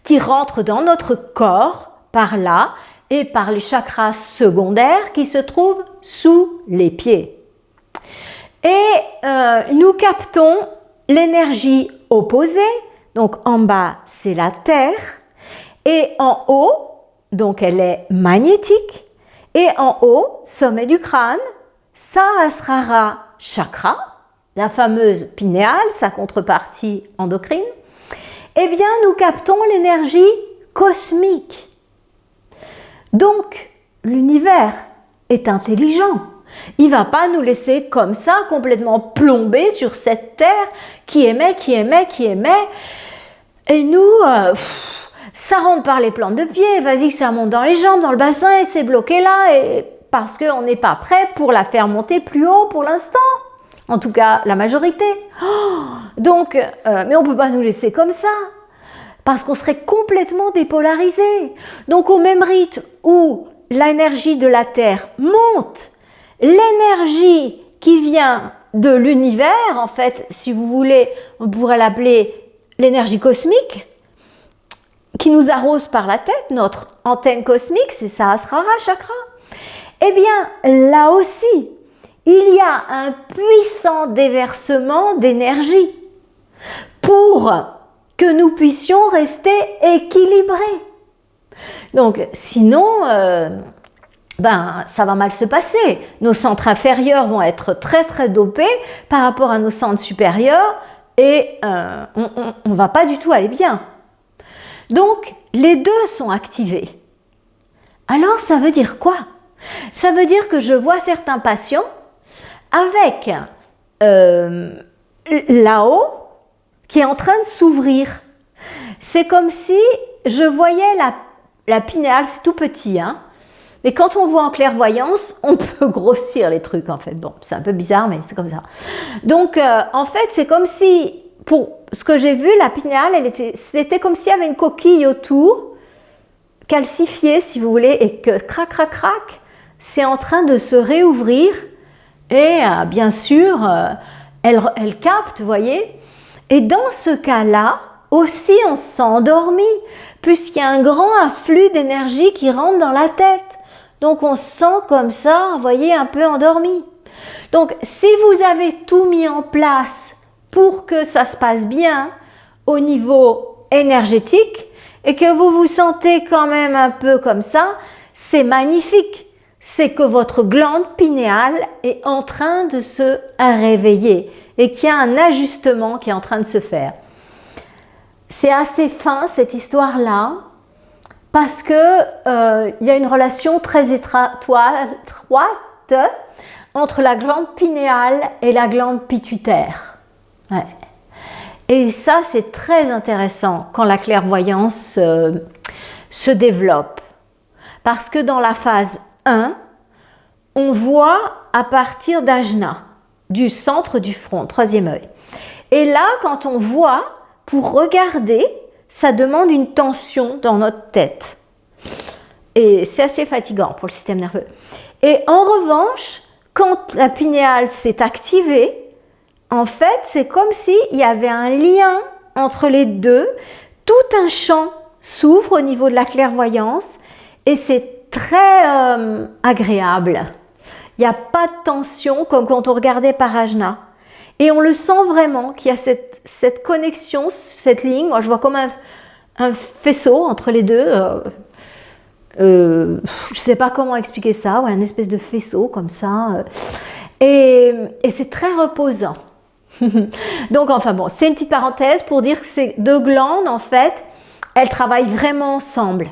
qui rentre dans notre corps par là et par les chakras secondaires qui se trouvent sous les pieds. Et nous captons l'énergie opposée. Donc en bas, c'est la terre. Et en haut, donc elle est magnétique, et en haut, sommet du crâne, Sahasrara Chakra, la fameuse pinéale, sa contrepartie endocrine, eh bien nous captons l'énergie cosmique. Donc l'univers est intelligent. Il ne va pas nous laisser comme ça, complètement plombés sur cette terre qui émet, et nous... ça rentre par les plantes de pied, vas-y que ça monte dans les jambes, dans le bassin et c'est bloqué là et parce qu'on n'est pas prêt pour la faire monter plus haut pour l'instant. En tout cas, la majorité. Donc, mais on ne peut pas nous laisser comme ça parce qu'on serait complètement dépolarisé. Donc, au même rythme où l'énergie de la Terre monte, l'énergie qui vient de l'univers, en fait, si vous voulez, on pourrait l'appeler l'énergie cosmique, qui nous arrose par la tête, notre antenne cosmique, c'est Sahasrara Chakra. Eh bien, là aussi, il y a un puissant déversement d'énergie pour que nous puissions rester équilibrés. Donc, sinon, ça va mal se passer. Nos centres inférieurs vont être très dopés par rapport à nos centres supérieurs et on ne va pas du tout aller bien. Donc, les deux sont activés. Alors, ça veut dire quoi? Ça veut dire que je vois certains patients avec là-haut qui est en train de s'ouvrir. C'est comme si je voyais la pinéale, c'est tout petit, hein. Mais quand on voit en clairvoyance, on peut grossir les trucs en fait. Bon, c'est un peu bizarre, mais c'est comme ça. Donc, en fait, c'est comme si, pour ce que j'ai vu, la pinéale, c'était comme s'il y avait une coquille autour, calcifiée si vous voulez, et que crac, c'est en train de se réouvrir. Et bien sûr, elle capte, vous voyez. Et dans ce cas-là, aussi on se sent endormi, puisqu'il y a un grand afflux d'énergie qui rentre dans la tête. Donc on se sent comme ça, vous voyez, un peu endormi. Donc si vous avez tout mis en place pour que ça se passe bien au niveau énergétique et que vous vous sentez quand même un peu comme ça, c'est magnifique. C'est que votre glande pinéale est en train de se réveiller et qu'il y a un ajustement qui est en train de se faire. C'est assez fin cette histoire-là parce que y a une relation très étroite entre la glande pinéale et la glande pituitaire. Ouais. Et ça, c'est très intéressant quand la clairvoyance se développe. Parce que dans la phase 1, on voit à partir d'Ajna, du centre du front, troisième œil. Et là, quand on voit, pour regarder, ça demande une tension dans notre tête. Et c'est assez fatigant pour le système nerveux. Et en revanche, quand la pinéale s'est activée, en fait, c'est comme s'il y avait un lien entre les deux. Tout un champ s'ouvre au niveau de la clairvoyance et c'est très agréable. Il n'y a pas de tension comme quand on regardait par Ajna. Et on le sent vraiment qu'il y a cette connexion, cette ligne. Moi, je vois comme un faisceau entre les deux. Je ne sais pas comment expliquer ça, ouais, un espèce de faisceau comme ça. Et c'est très reposant. Donc, enfin bon, c'est une petite parenthèse pour dire que ces deux glandes, en fait, elles travaillent vraiment ensemble.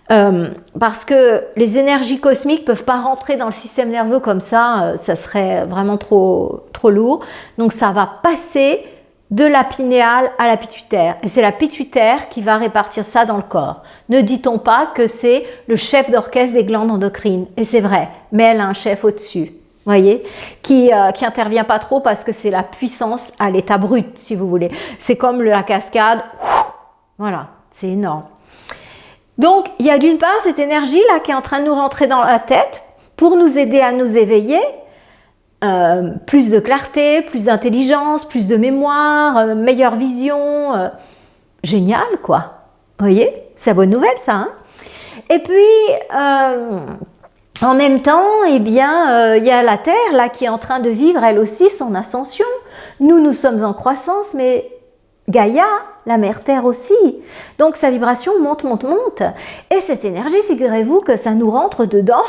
Parce que les énergies cosmiques ne peuvent pas rentrer dans le système nerveux comme ça, ça serait vraiment trop lourd. Donc ça va passer de la pinéale à la pituitaire. Et c'est la pituitaire qui va répartir ça dans le corps. Ne dit-on pas que c'est le chef d'orchestre des glandes endocrines? Et c'est vrai, mais elle a un chef au-dessus, voyez, qui intervient pas trop parce que c'est la puissance à l'état brut, si vous voulez. C'est comme la cascade, voilà, c'est énorme. Donc, il y a d'une part cette énergie-là qui est en train de nous rentrer dans la tête pour nous aider à nous éveiller. Plus de clarté, plus d'intelligence, plus de mémoire, meilleure vision. Génial, quoi. Vous voyez, c'est la bonne nouvelle, ça. Hein? Et puis, en même temps, eh bien, il y a la Terre, là, qui est en train de vivre, elle aussi, son ascension. Nous sommes en croissance, mais Gaïa, la mère Terre aussi. Donc sa vibration monte. Et cette énergie, figurez-vous que ça nous rentre dedans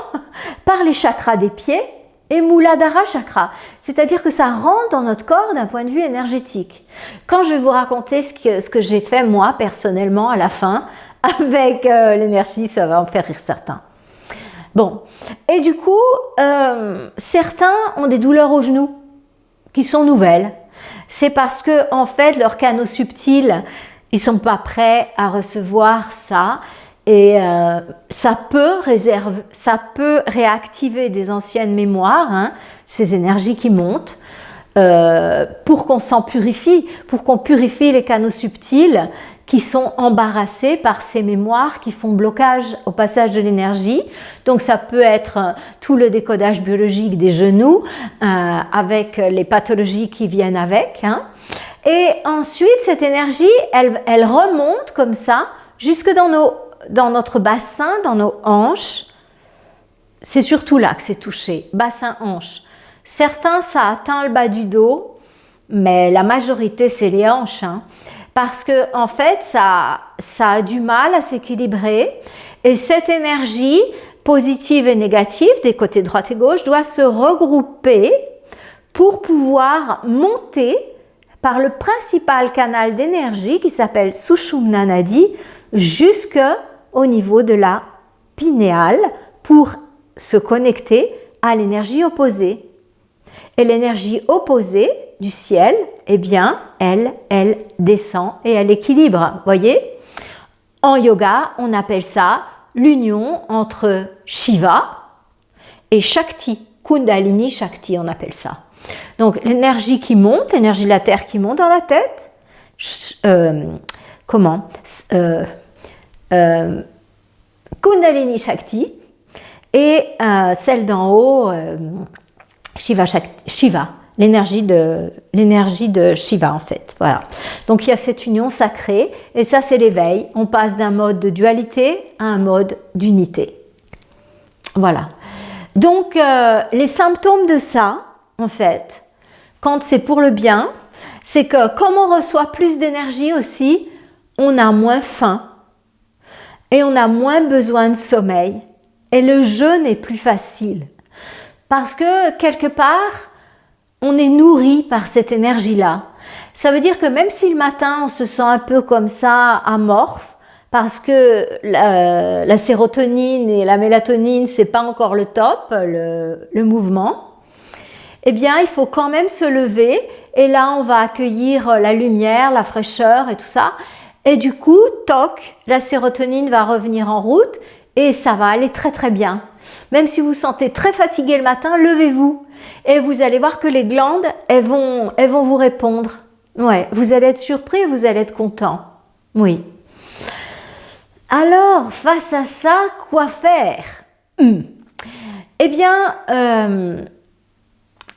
par les chakras des pieds et Muladhara chakra. C'est-à-dire que ça rentre dans notre corps d'un point de vue énergétique. Quand je vais vous raconter ce que j'ai fait moi personnellement à la fin avec l'énergie, ça va en faire rire certains. Bon, et du coup, certains ont des douleurs aux genoux qui sont nouvelles. C'est parce que en fait leurs canaux subtils, ils sont pas prêts à recevoir ça et ça peut réactiver des anciennes mémoires, hein, ces énergies qui montent, pour qu'on s'en purifie, pour qu'on purifie les canaux subtils qui sont embarrassés par ces mémoires qui font blocage au passage de l'énergie. Donc ça peut être tout le décodage biologique des genoux avec les pathologies qui viennent avec. Hein. Et ensuite, cette énergie, elle remonte comme ça jusque dans notre bassin, dans nos hanches. C'est surtout là que c'est touché, bassin-hanche. Certains, ça atteint le bas du dos, mais la majorité, c'est les hanches. Hein. Parce que en fait, ça a du mal à s'équilibrer et cette énergie positive et négative des côtés droite et gauche doit se regrouper pour pouvoir monter par le principal canal d'énergie qui s'appelle Sushumna Nadi jusqu'au niveau de la pinéale pour se connecter à l'énergie opposée. Et l'énergie opposée du ciel, eh bien, elle descend et elle équilibre, voyez? En yoga, on appelle ça l'union entre Shiva et Shakti, Kundalini Shakti, on appelle ça. Donc, l'énergie qui monte, l'énergie de la Terre qui monte dans la tête, Kundalini Shakti, et celle d'en haut, Shiva, l'énergie de Shiva en fait. Voilà. Donc il y a cette union sacrée et ça c'est l'éveil. On passe d'un mode de dualité à un mode d'unité. Voilà. Donc les symptômes de ça, en fait, quand c'est pour le bien, c'est que comme on reçoit plus d'énergie aussi, on a moins faim et on a moins besoin de sommeil et le jeûne est plus facile. Parce que quelque part, on est nourri par cette énergie-là. Ça veut dire que même si le matin, on se sent un peu comme ça, amorphe, parce que la sérotonine et la mélatonine, c'est pas encore le top, le mouvement, eh bien, il faut quand même se lever. Et là, on va accueillir la lumière, la fraîcheur et tout ça. Et du coup, toc, la sérotonine va revenir en route et ça va aller très très bien. Même si vous vous sentez très fatigué le matin, levez-vous et vous allez voir que les glandes, elles vont vous répondre. Ouais, vous allez être surpris et vous allez être content. Oui. Alors, face à ça, quoi faire? Eh bien,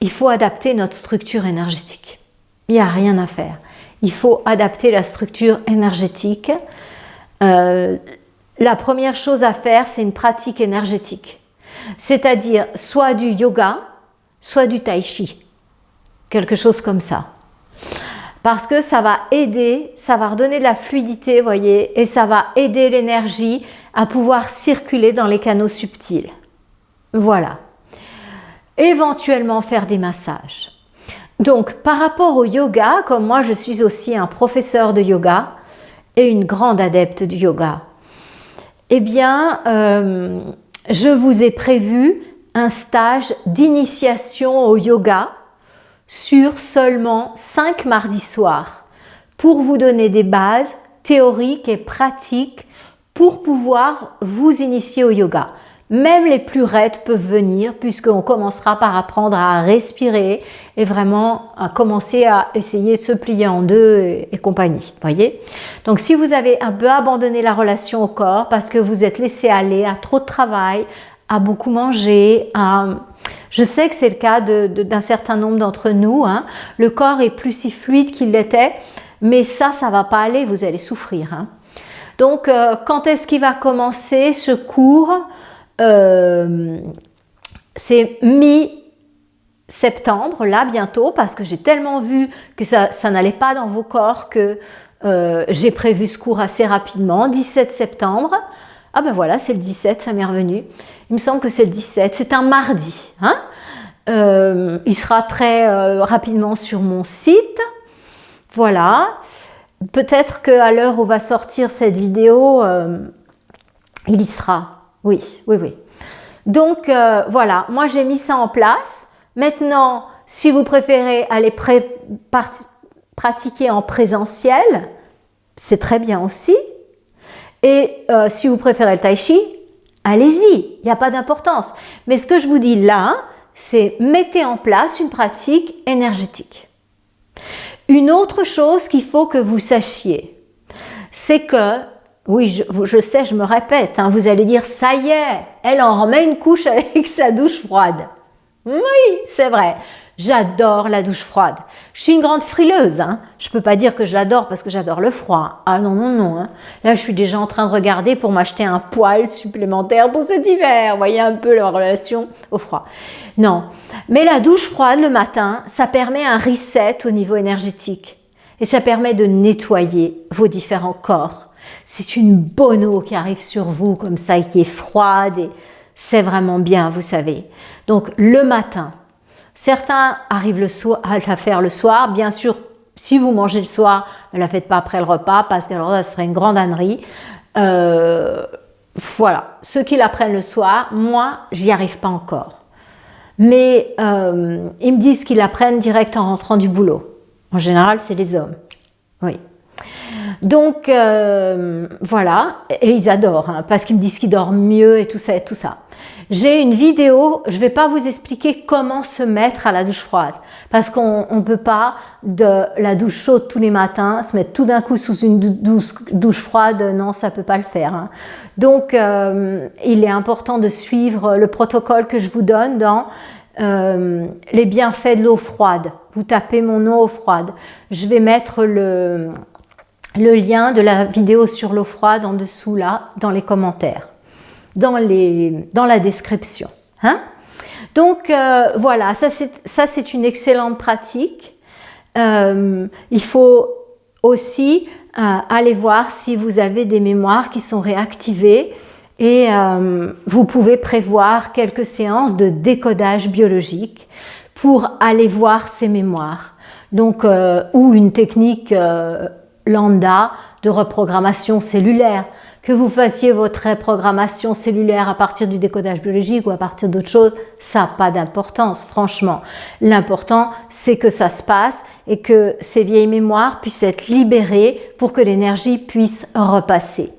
il faut adapter notre structure énergétique. Il n'y a rien à faire. Il faut adapter la structure énergétique. La première chose à faire, c'est une pratique énergétique. C'est-à-dire soit du yoga, soit du tai chi. Quelque chose comme ça. Parce que ça va aider, ça va redonner de la fluidité, vous voyez, et ça va aider l'énergie à pouvoir circuler dans les canaux subtils. Voilà. Éventuellement faire des massages. Donc, par rapport au yoga, comme moi je suis aussi un professeur de yoga et une grande adepte du yoga, eh bien, je vous ai prévu un stage d'initiation au yoga sur seulement 5 mardis soirs pour vous donner des bases théoriques et pratiques pour pouvoir vous initier au yoga. Même les plus raides peuvent venir puisqu'on commencera par apprendre à respirer et vraiment à commencer à essayer de se plier en deux et compagnie. Voyez? Donc si vous avez un peu abandonné la relation au corps parce que vous êtes laissé aller à trop de travail, à beaucoup manger, je sais que c'est le cas d'un certain nombre d'entre nous, hein. Le corps est plus si fluide qu'il l'était, mais ça va pas aller, vous allez souffrir. Hein. Donc quand est-ce qu'il va commencer ce cours? C'est mi-septembre, là bientôt, parce que j'ai tellement vu que ça n'allait pas dans vos corps que j'ai prévu ce cours assez rapidement, 17 septembre. Ah ben voilà, c'est le 17, ça m'est revenu. Il me semble que c'est le 17, c'est un mardi. Hein, il sera très rapidement sur mon site. Voilà. Peut-être qu'à l'heure où va sortir cette vidéo, il y sera. Oui. Donc voilà, moi j'ai mis ça en place. Maintenant, si vous préférez aller pratiquer en présentiel, c'est très bien aussi. Et si vous préférez le tai chi, allez-y, il n'y a pas d'importance. Mais ce que je vous dis là, c'est mettez en place une pratique énergétique. Une autre chose qu'il faut que vous sachiez, c'est que, oui, je sais, je me répète, hein, vous allez dire, ça y est, elle en remet une couche avec sa douche froide. Oui, c'est vrai. J'adore la douche froide. Je suis une grande frileuse. Hein. Je ne peux pas dire que je l'adore parce que j'adore le froid. Ah non. Hein. Là, je suis déjà en train de regarder pour m'acheter un poêle supplémentaire pour cet hiver. Vous voyez un peu la relation au froid. Non. Mais la douche froide le matin, ça permet un reset au niveau énergétique. Et ça permet de nettoyer vos différents corps. C'est une bonne eau qui arrive sur vous comme ça et qui est froide. Et c'est vraiment bien, vous savez. Donc, le matin. Certains arrivent à la faire le soir. Bien sûr, si vous mangez le soir, ne la faites pas après le repas parce que alors ça serait une grande ânerie. Voilà, ceux qui la prennent le soir, moi, j'y arrive pas encore. Mais ils me disent qu'ils la prennent direct en rentrant du boulot. En général, c'est les hommes. Oui. Donc, voilà. Et ils adorent, hein, parce qu'ils me disent qu'ils dorment mieux et tout ça et tout ça. J'ai une vidéo, je ne vais pas vous expliquer comment se mettre à la douche froide parce qu'on ne peut pas de la douche chaude tous les matins, se mettre tout d'un coup sous une douche froide, non, ça ne peut pas le faire. Hein. Donc, il est important de suivre le protocole que je vous donne dans les bienfaits de l'eau froide. Vous tapez mon eau froide. Je vais mettre le lien de la vidéo sur l'eau froide en dessous là, dans les commentaires. Dans la description. Hein? Donc, voilà, ça c'est une excellente pratique. Il faut aussi aller voir si vous avez des mémoires qui sont réactivées et vous pouvez prévoir quelques séances de décodage biologique pour aller voir ces mémoires. Donc, ou une technique lambda de reprogrammation cellulaire. Que vous fassiez votre reprogrammation cellulaire à partir du décodage biologique ou à partir d'autre chose, ça n'a pas d'importance, franchement. L'important, c'est que ça se passe et que ces vieilles mémoires puissent être libérées pour que l'énergie puisse repasser.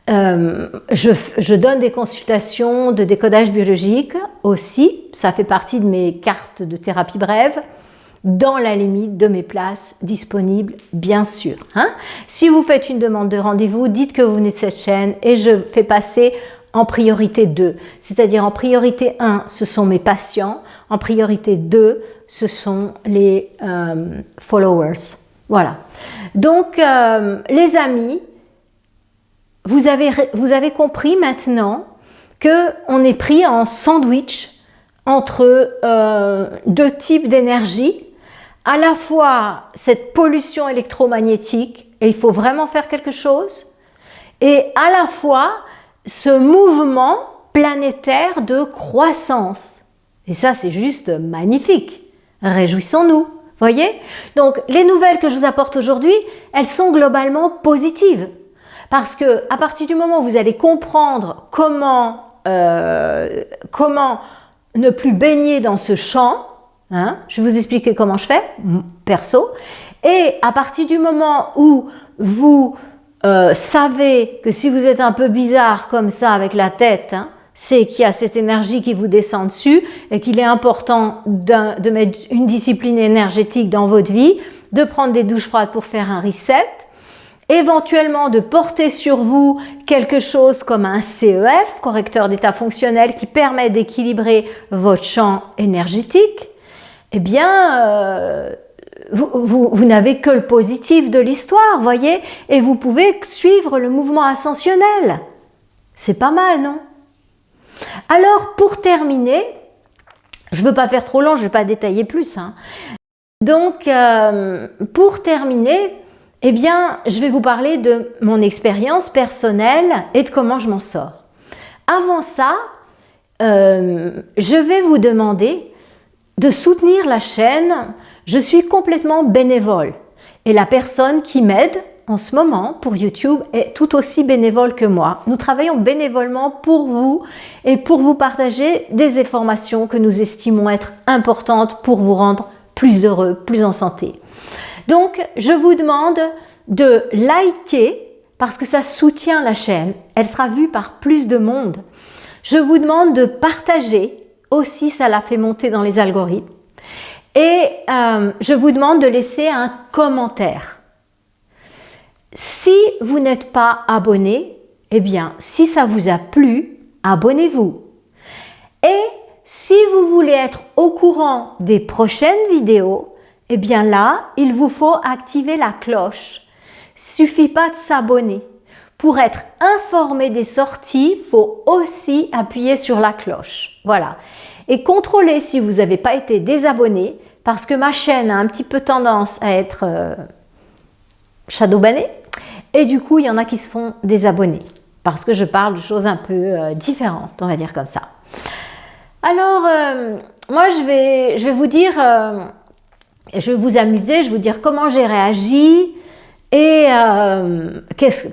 Je donne des consultations de décodage biologique aussi, ça fait partie de mes cartes de thérapie brève, dans la limite de mes places disponibles, bien sûr. Si vous faites une demande de rendez-vous, dites que vous venez de cette chaîne et je fais passer en priorité 2. C'est-à-dire en priorité 1, ce sont mes patients, en priorité 2, ce sont les followers. Voilà. Donc, les amis, vous avez compris maintenant qu'on est pris en sandwich entre deux types d'énergie, à la fois cette pollution électromagnétique, et il faut vraiment faire quelque chose, et à la fois ce mouvement planétaire de croissance. Et ça, c'est juste magnifique. Réjouissons-nous, voyez? Donc, les nouvelles que je vous apporte aujourd'hui, elles sont globalement positives. Parce que à partir du moment où vous allez comprendre comment ne plus baigner dans ce champ, je vais vous expliquer comment je fais, perso, et à partir du moment où vous savez que si vous êtes un peu bizarre comme ça avec la tête, c'est qu'il y a cette énergie qui vous descend dessus et qu'il est important de mettre une discipline énergétique dans votre vie, de prendre des douches froides pour faire un reset, éventuellement de porter sur vous quelque chose comme un CEF, correcteur d'état fonctionnel, qui permet d'équilibrer votre champ énergétique, eh bien, vous n'avez que le positif de l'histoire, voyez, et vous pouvez suivre le mouvement ascensionnel. C'est pas mal, non? Alors, pour terminer, je ne veux pas faire trop long, je ne vais pas détailler plus. Donc, pour terminer, eh bien, je vais vous parler de mon expérience personnelle et de comment je m'en sors. Avant ça, je vais vous demander de soutenir la chaîne. Je suis complètement bénévole et la personne qui m'aide en ce moment pour YouTube est tout aussi bénévole que moi. Nous travaillons bénévolement pour vous et pour vous partager des informations que nous estimons être importantes pour vous rendre plus heureux, plus en santé. Donc, je vous demande de liker parce que ça soutient la chaîne. Elle sera vue par plus de monde. Je vous demande de partager. Aussi, ça la fait monter dans les algorithmes. Et je vous demande de laisser un commentaire. Si vous n'êtes pas abonné, eh bien, si ça vous a plu, abonnez-vous. Et si vous voulez être au courant des prochaines vidéos, eh bien là, il vous faut activer la cloche. Suffit pas de s'abonner. Pour être informé des sorties, il faut aussi appuyer sur la cloche. Voilà. Et contrôlez si vous n'avez pas été désabonné, parce que ma chaîne a un petit peu tendance à être shadowbannée. Et du coup, il y en a qui se font désabonner, parce que je parle de choses un peu différentes, on va dire comme ça. Alors, moi, je vais vous dire, je vais vous amuser, je vais vous dire comment j'ai réagi. Et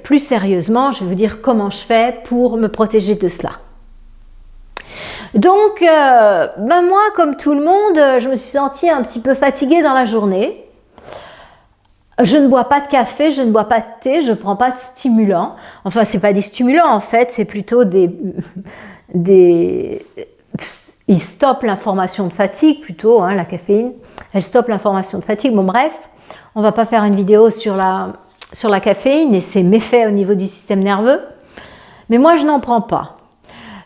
plus sérieusement, je vais vous dire comment je fais pour me protéger de cela. Donc, moi, comme tout le monde, je me suis sentie un petit peu fatiguée dans la journée. Je ne bois pas de café, je ne bois pas de thé, je ne prends pas de stimulants. Enfin, ce n'est pas des stimulants en fait, c'est plutôt ils stoppent l'information de fatigue plutôt, la caféine. Elle stoppe l'information de fatigue. Bon, bref. On ne va pas faire une vidéo sur la caféine et ses méfaits au niveau du système nerveux. Mais moi, je n'en prends pas.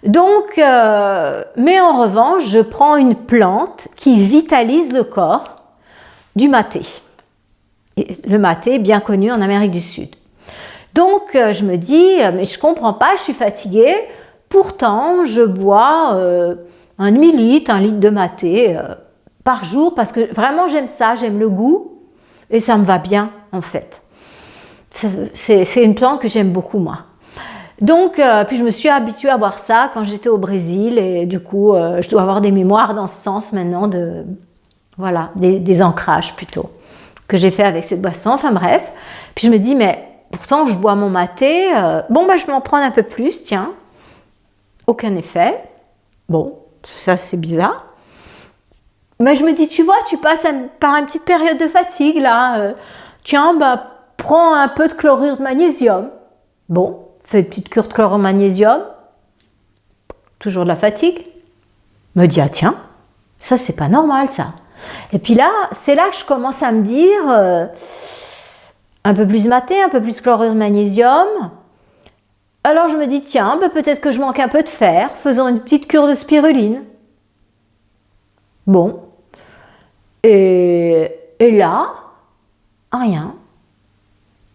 Donc, mais en revanche, je prends une plante qui vitalise le corps, du maté. Et le maté, bien connu en Amérique du Sud. Donc, je me dis, mais je ne comprends pas, je suis fatiguée. Pourtant, je bois un demi-litre, 1 litre de maté par jour parce que vraiment, j'aime ça, j'aime le goût. Et ça me va bien, en fait. C'est une plante que j'aime beaucoup, moi. Donc, puis je me suis habituée à boire ça quand j'étais au Brésil. Et du coup, je dois avoir des mémoires dans ce sens maintenant, des ancrages plutôt, que j'ai fait avec cette boisson. Enfin bref. Puis je me dis, mais pourtant, je bois mon maté. Je vais en prendre un peu plus, tiens. Aucun effet. Bon, ça, c'est bizarre. Mais je me dis, tu vois, tu passes par une petite période de fatigue là. Tiens, bah, prends un peu de chlorure de magnésium. Bon, fais une petite cure de chlorure de magnésium. Toujours de la fatigue. Me dis, ah tiens, ça c'est pas normal ça. Et puis là, c'est là que je commence à me dire, un peu plus maté, un peu plus chlorure de magnésium. Alors je me dis, tiens, bah, peut-être que je manque un peu de fer, faisons une petite cure de spiruline. Bon. Et là, rien.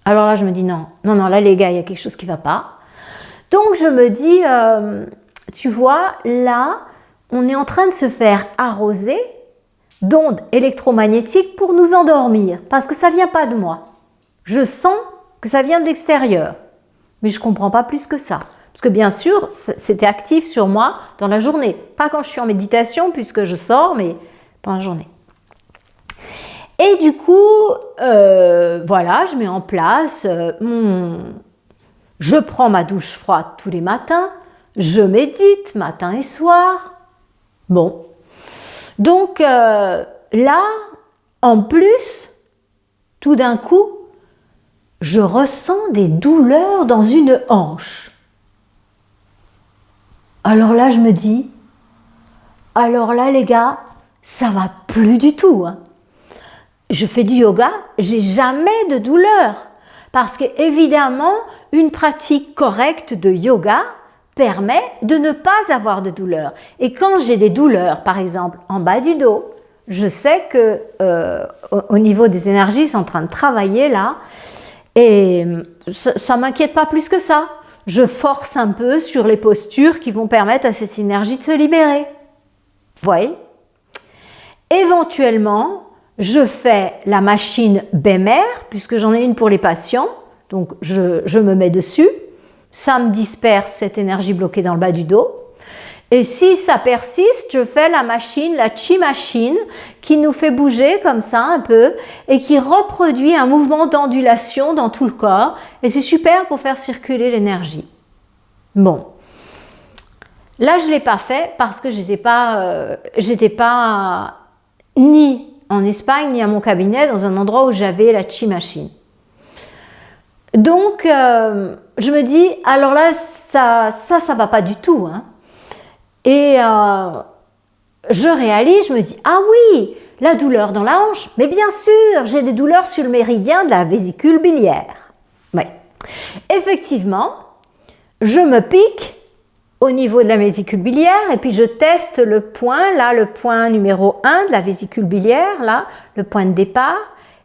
Alors là, je me dis, non, là les gars, il y a quelque chose qui ne va pas. Donc je me dis, tu vois, là, on est en train de se faire arroser d'ondes électromagnétiques pour nous endormir, parce que ça ne vient pas de moi. Je sens que ça vient de l'extérieur, mais je ne comprends pas plus que ça. Parce que bien sûr, c'était actif sur moi dans la journée. Pas quand je suis en méditation, puisque je sors, mais pendant la journée. Et du coup, voilà, je mets en place, je prends ma douche froide tous les matins, je médite matin et soir. Bon. Donc là, en plus, tout d'un coup, je ressens des douleurs dans une hanche. Alors là, je me dis, alors là, les gars, ça va plus du tout. Hein. Je fais du yoga, j'ai jamais de douleur. Parce que, évidemment, une pratique correcte de yoga permet de ne pas avoir de douleur. Et quand j'ai des douleurs, par exemple, en bas du dos, je sais que au niveau des énergies, c'est en train de travailler là. Et ça ne m'inquiète pas plus que ça. Je force un peu sur les postures qui vont permettre à cette énergie de se libérer. Vous voyez ? Éventuellement, je fais la machine BEMER, puisque j'en ai une pour les patients. Donc, je me mets dessus. Ça me disperse cette énergie bloquée dans le bas du dos. Et si ça persiste, je fais la machine, la Chi Machine, qui nous fait bouger comme ça un peu et qui reproduit un mouvement d'ondulation dans tout le corps. Et c'est super pour faire circuler l'énergie. Bon. Là, je ne l'ai pas fait parce que j'étais pas ni en Espagne, ni à mon cabinet, dans un endroit où j'avais la Chi Machine. Donc, je me dis, alors là, ça va pas du tout, hein. Et je réalise, je me dis, ah oui, la douleur dans la hanche, mais bien sûr, j'ai des douleurs sur le méridien de la vésicule biliaire. Oui. Effectivement, je me pique au niveau de la vésicule biliaire et puis je teste le point, là, le point numéro 1 de la vésicule biliaire, là, le point de départ,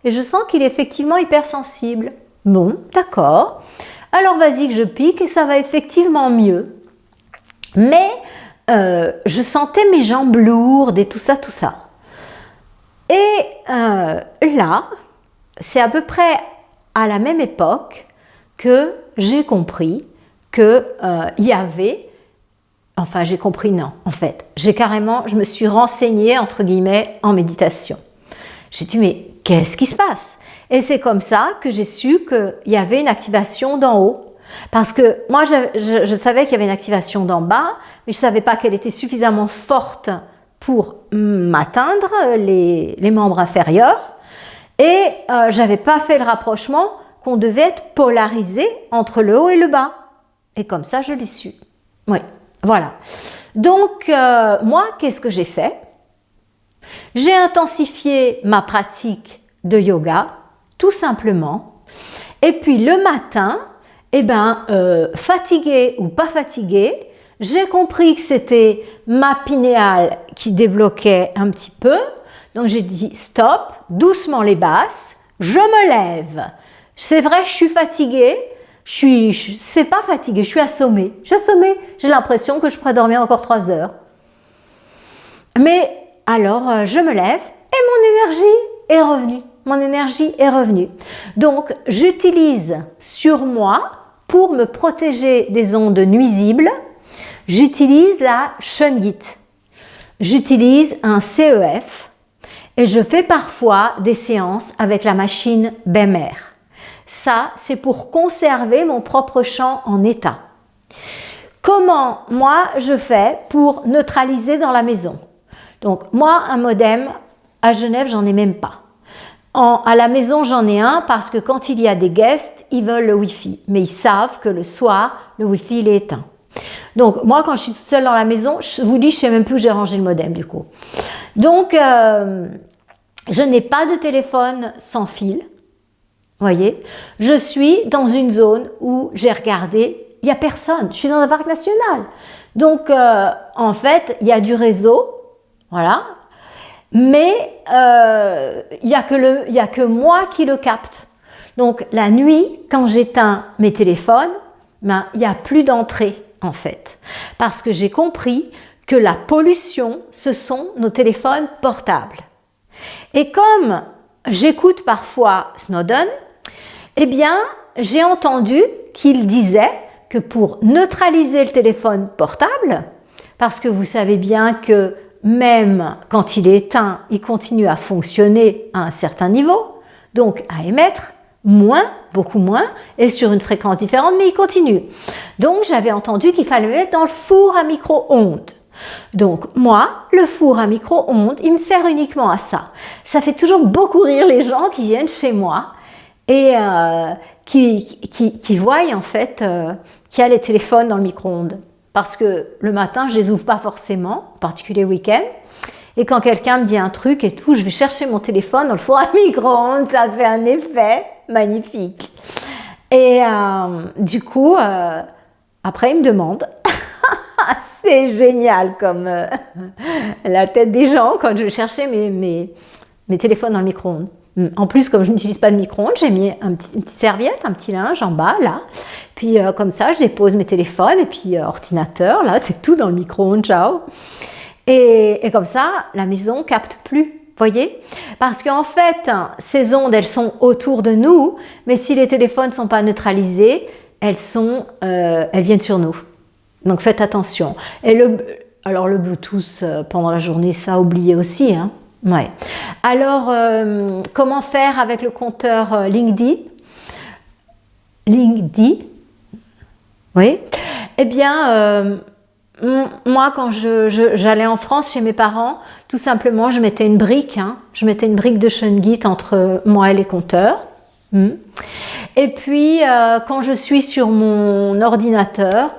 et je sens qu'il est effectivement hypersensible. Bon, d'accord. Alors vas-y que je pique et ça va effectivement mieux. Mais je sentais mes jambes lourdes et tout ça. Et là, c'est à peu près à la même époque que j'ai compris qu'il y avait, enfin j'ai compris non, en fait, je me suis renseignée entre guillemets en méditation. J'ai dit mais qu'est-ce qui se passe? Et c'est comme ça que j'ai su qu'il y avait une activation d'en haut. Parce que moi, je savais qu'il y avait une activation d'en bas, mais je ne savais pas qu'elle était suffisamment forte pour m'atteindre les membres inférieurs. Et je n'avais pas fait le rapprochement qu'on devait être polarisé entre le haut et le bas. Et comme ça, je l'ai su. Oui, voilà. Donc, moi, qu'est-ce que j'ai fait? J'ai intensifié ma pratique de yoga, tout simplement. Et puis, le matin, fatiguée ou pas fatiguée, j'ai compris que c'était ma pinéale qui débloquait un petit peu. Donc j'ai dit stop, doucement les basses, je me lève. C'est vrai, je suis fatiguée, c'est pas fatiguée, je suis assommée. J'ai l'impression que je pourrais dormir encore 3 heures. Mais alors, je me lève et mon énergie est revenue. Donc, j'utilise sur moi, pour me protéger des ondes nuisibles, j'utilise la Shungit. J'utilise un CEF et je fais parfois des séances avec la machine BEMER. Ça, c'est pour conserver mon propre champ en état. Comment, moi, je fais pour neutraliser dans la maison? Donc moi, un modem, à Genève, j'en ai même pas. À la maison, j'en ai un parce que quand il y a des guests, ils veulent le Wi-Fi. Mais ils savent que le soir, le Wi-Fi, il est éteint. Donc moi, quand je suis toute seule dans la maison, je vous dis, je ne sais même plus où j'ai rangé le modem du coup. Donc, je n'ai pas de téléphone sans fil. Voyez, je suis dans une zone où j'ai regardé, il n'y a personne. Je suis dans un parc national. Donc, en fait, il y a du réseau. Voilà. Mais il n'y a que moi qui le capte. Donc la nuit, quand j'éteins mes téléphones, ben, il n'y a plus d'entrée en fait. Parce que j'ai compris que la pollution, ce sont nos téléphones portables. Et comme j'écoute parfois Snowden, eh bien j'ai entendu qu'il disait que pour neutraliser le téléphone portable, parce que vous savez bien que même quand il est éteint, il continue à fonctionner à un certain niveau, donc à émettre moins, beaucoup moins, et sur une fréquence différente, mais il continue. Donc j'avais entendu qu'il fallait le mettre dans le four à micro-ondes. Donc moi, le four à micro-ondes, il me sert uniquement à ça. Ça fait toujours beaucoup rire les gens qui viennent chez moi et qui voient en fait qu'il y a les téléphones dans le micro-ondes. Parce que le matin, je ne les ouvre pas forcément, en particulier le week-end. Et quand quelqu'un me dit un truc et tout, je vais chercher mon téléphone dans le four à micro-ondes, ça fait un effet magnifique. Et du coup, après, il me demande, c'est génial comme la tête des gens quand je cherchais mes téléphones dans le micro-ondes. En plus, comme je n'utilise pas de micro-ondes, j'ai mis une petite serviette, un petit linge en bas, là. Puis comme ça, je dépose mes téléphones et puis ordinateur, là, c'est tout dans le micro-ondes, ciao. Et comme ça, la maison capte plus, voyez? Parce qu'en fait, ces ondes, elles sont autour de nous, mais si les téléphones ne sont pas neutralisés, elles viennent sur nous. Donc faites attention. Et alors le Bluetooth pendant la journée, ça oubliez aussi, hein. Ouais. Alors, comment faire avec le compteur LinkedIn? Oui. Eh bien, moi, quand j'allais en France chez mes parents, tout simplement, je mettais une brique, je mettais une brique de Shungit entre moi et les compteurs. Et puis, quand je suis sur mon ordinateur,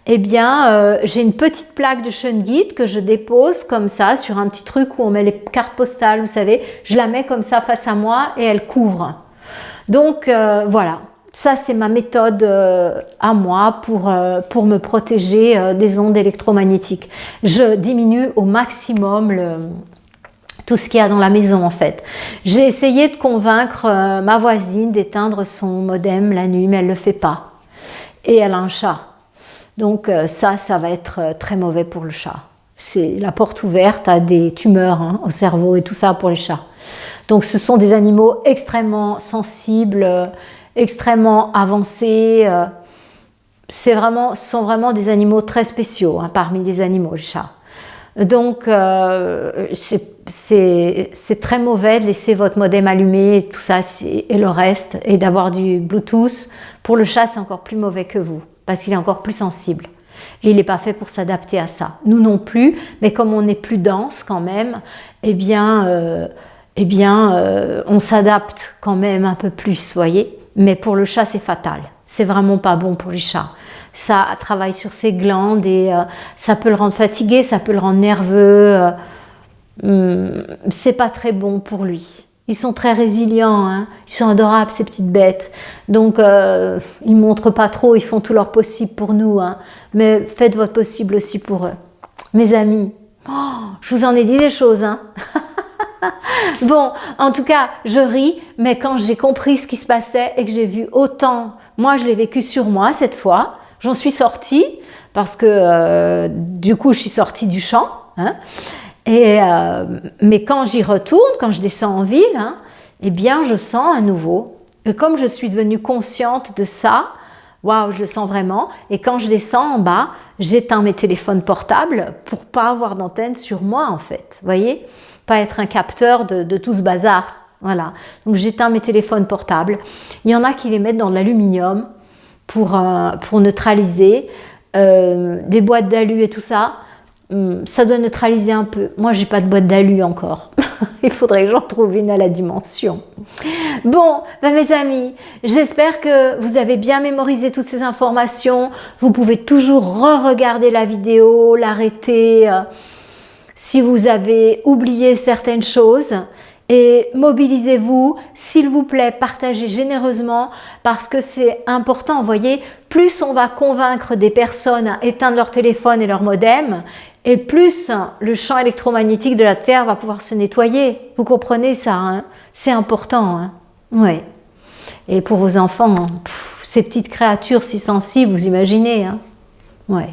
eh bien, j'ai une petite plaque de Shungit que je dépose comme ça sur un petit truc où on met les cartes postales, vous savez. Je la mets comme ça face à moi et elle couvre. Donc, voilà. Ça, c'est ma méthode à moi pour me protéger des ondes électromagnétiques. Je diminue au maximum tout ce qu'il y a dans la maison, en fait. J'ai essayé de convaincre ma voisine d'éteindre son modem la nuit, mais elle ne le fait pas. Et elle a un chat. Donc ça va être très mauvais pour le chat. C'est la porte ouverte à des tumeurs au cerveau et tout ça pour les chats. Donc ce sont des animaux extrêmement sensibles, extrêmement avancés. Ce sont vraiment des animaux très spéciaux parmi les animaux, les chats. Donc c'est très mauvais de laisser votre modem allumé et tout ça et le reste et d'avoir du Bluetooth. Pour le chat, c'est encore plus mauvais que vous parce qu'il est encore plus sensible et il n'est pas fait pour s'adapter à ça. Nous non plus, mais comme on est plus dense quand même, eh bien on s'adapte quand même un peu plus, voyez. Mais pour le chat, c'est fatal. C'est vraiment pas bon pour les chats. Ça travaille sur ses glandes et ça peut le rendre fatigué, ça peut le rendre nerveux. C'est pas très bon pour lui. Ils sont très résilients, ils sont adorables ces petites bêtes. Donc ils montrent pas trop, ils font tout leur possible pour nous, mais faites votre possible aussi pour eux. Mes amis, je vous en ai dit des choses, Bon, en tout cas, je ris, mais quand j'ai compris ce qui se passait et que j'ai vu autant, moi je l'ai vécu sur moi cette fois, j'en suis sortie parce que du coup je suis sortie du champ, mais quand j'y retourne, quand je descends en ville, eh bien je sens à nouveau, et comme je suis devenue consciente de ça, waouh, je le sens vraiment, et quand je descends en bas, j'éteins mes téléphones portables pour pas avoir d'antenne sur moi en fait, voyez, pas être un capteur de tout ce bazar, voilà. Donc j'éteins mes téléphones portables. Il y en a qui les mettent dans de l'aluminium pour neutraliser, des boîtes d'alu et tout ça. ça doit neutraliser un peu. Moi, j'ai pas de boîte d'alu encore. Il faudrait que j'en trouve une à la dimension. Bon, mes amis, j'espère que vous avez bien mémorisé toutes ces informations. Vous pouvez toujours re-regarder la vidéo, l'arrêter si vous avez oublié certaines choses. Et mobilisez-vous, s'il vous plaît, partagez généreusement parce que c'est important. Vous voyez, plus on va convaincre des personnes à éteindre leur téléphone et leur modem, et plus le champ électromagnétique de la Terre va pouvoir se nettoyer. Vous comprenez ça, hein? C'est important. Hein? Ouais. Et pour vos enfants, ces petites créatures si sensibles, vous imaginez. Hein? Ouais.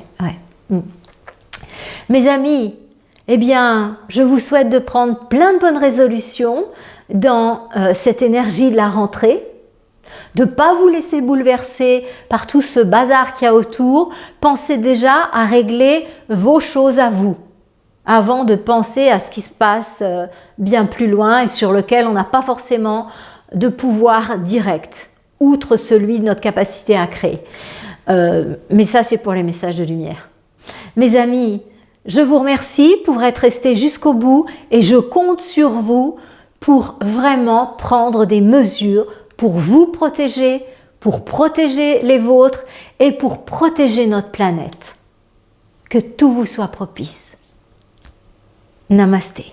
Mes amis, eh bien, je vous souhaite de prendre plein de bonnes résolutions dans cette énergie de la rentrée, de ne pas vous laisser bouleverser par tout ce bazar qu'il y a autour. Pensez déjà à régler vos choses à vous, avant de penser à ce qui se passe bien plus loin et sur lequel on n'a pas forcément de pouvoir direct, outre celui de notre capacité à créer. Mais ça, c'est pour les messages de lumière. Mes amis, je vous remercie pour être restés jusqu'au bout et je compte sur vous pour vraiment prendre des mesures pour vous protéger, pour protéger les vôtres et pour protéger notre planète. Que tout vous soit propice. Namasté.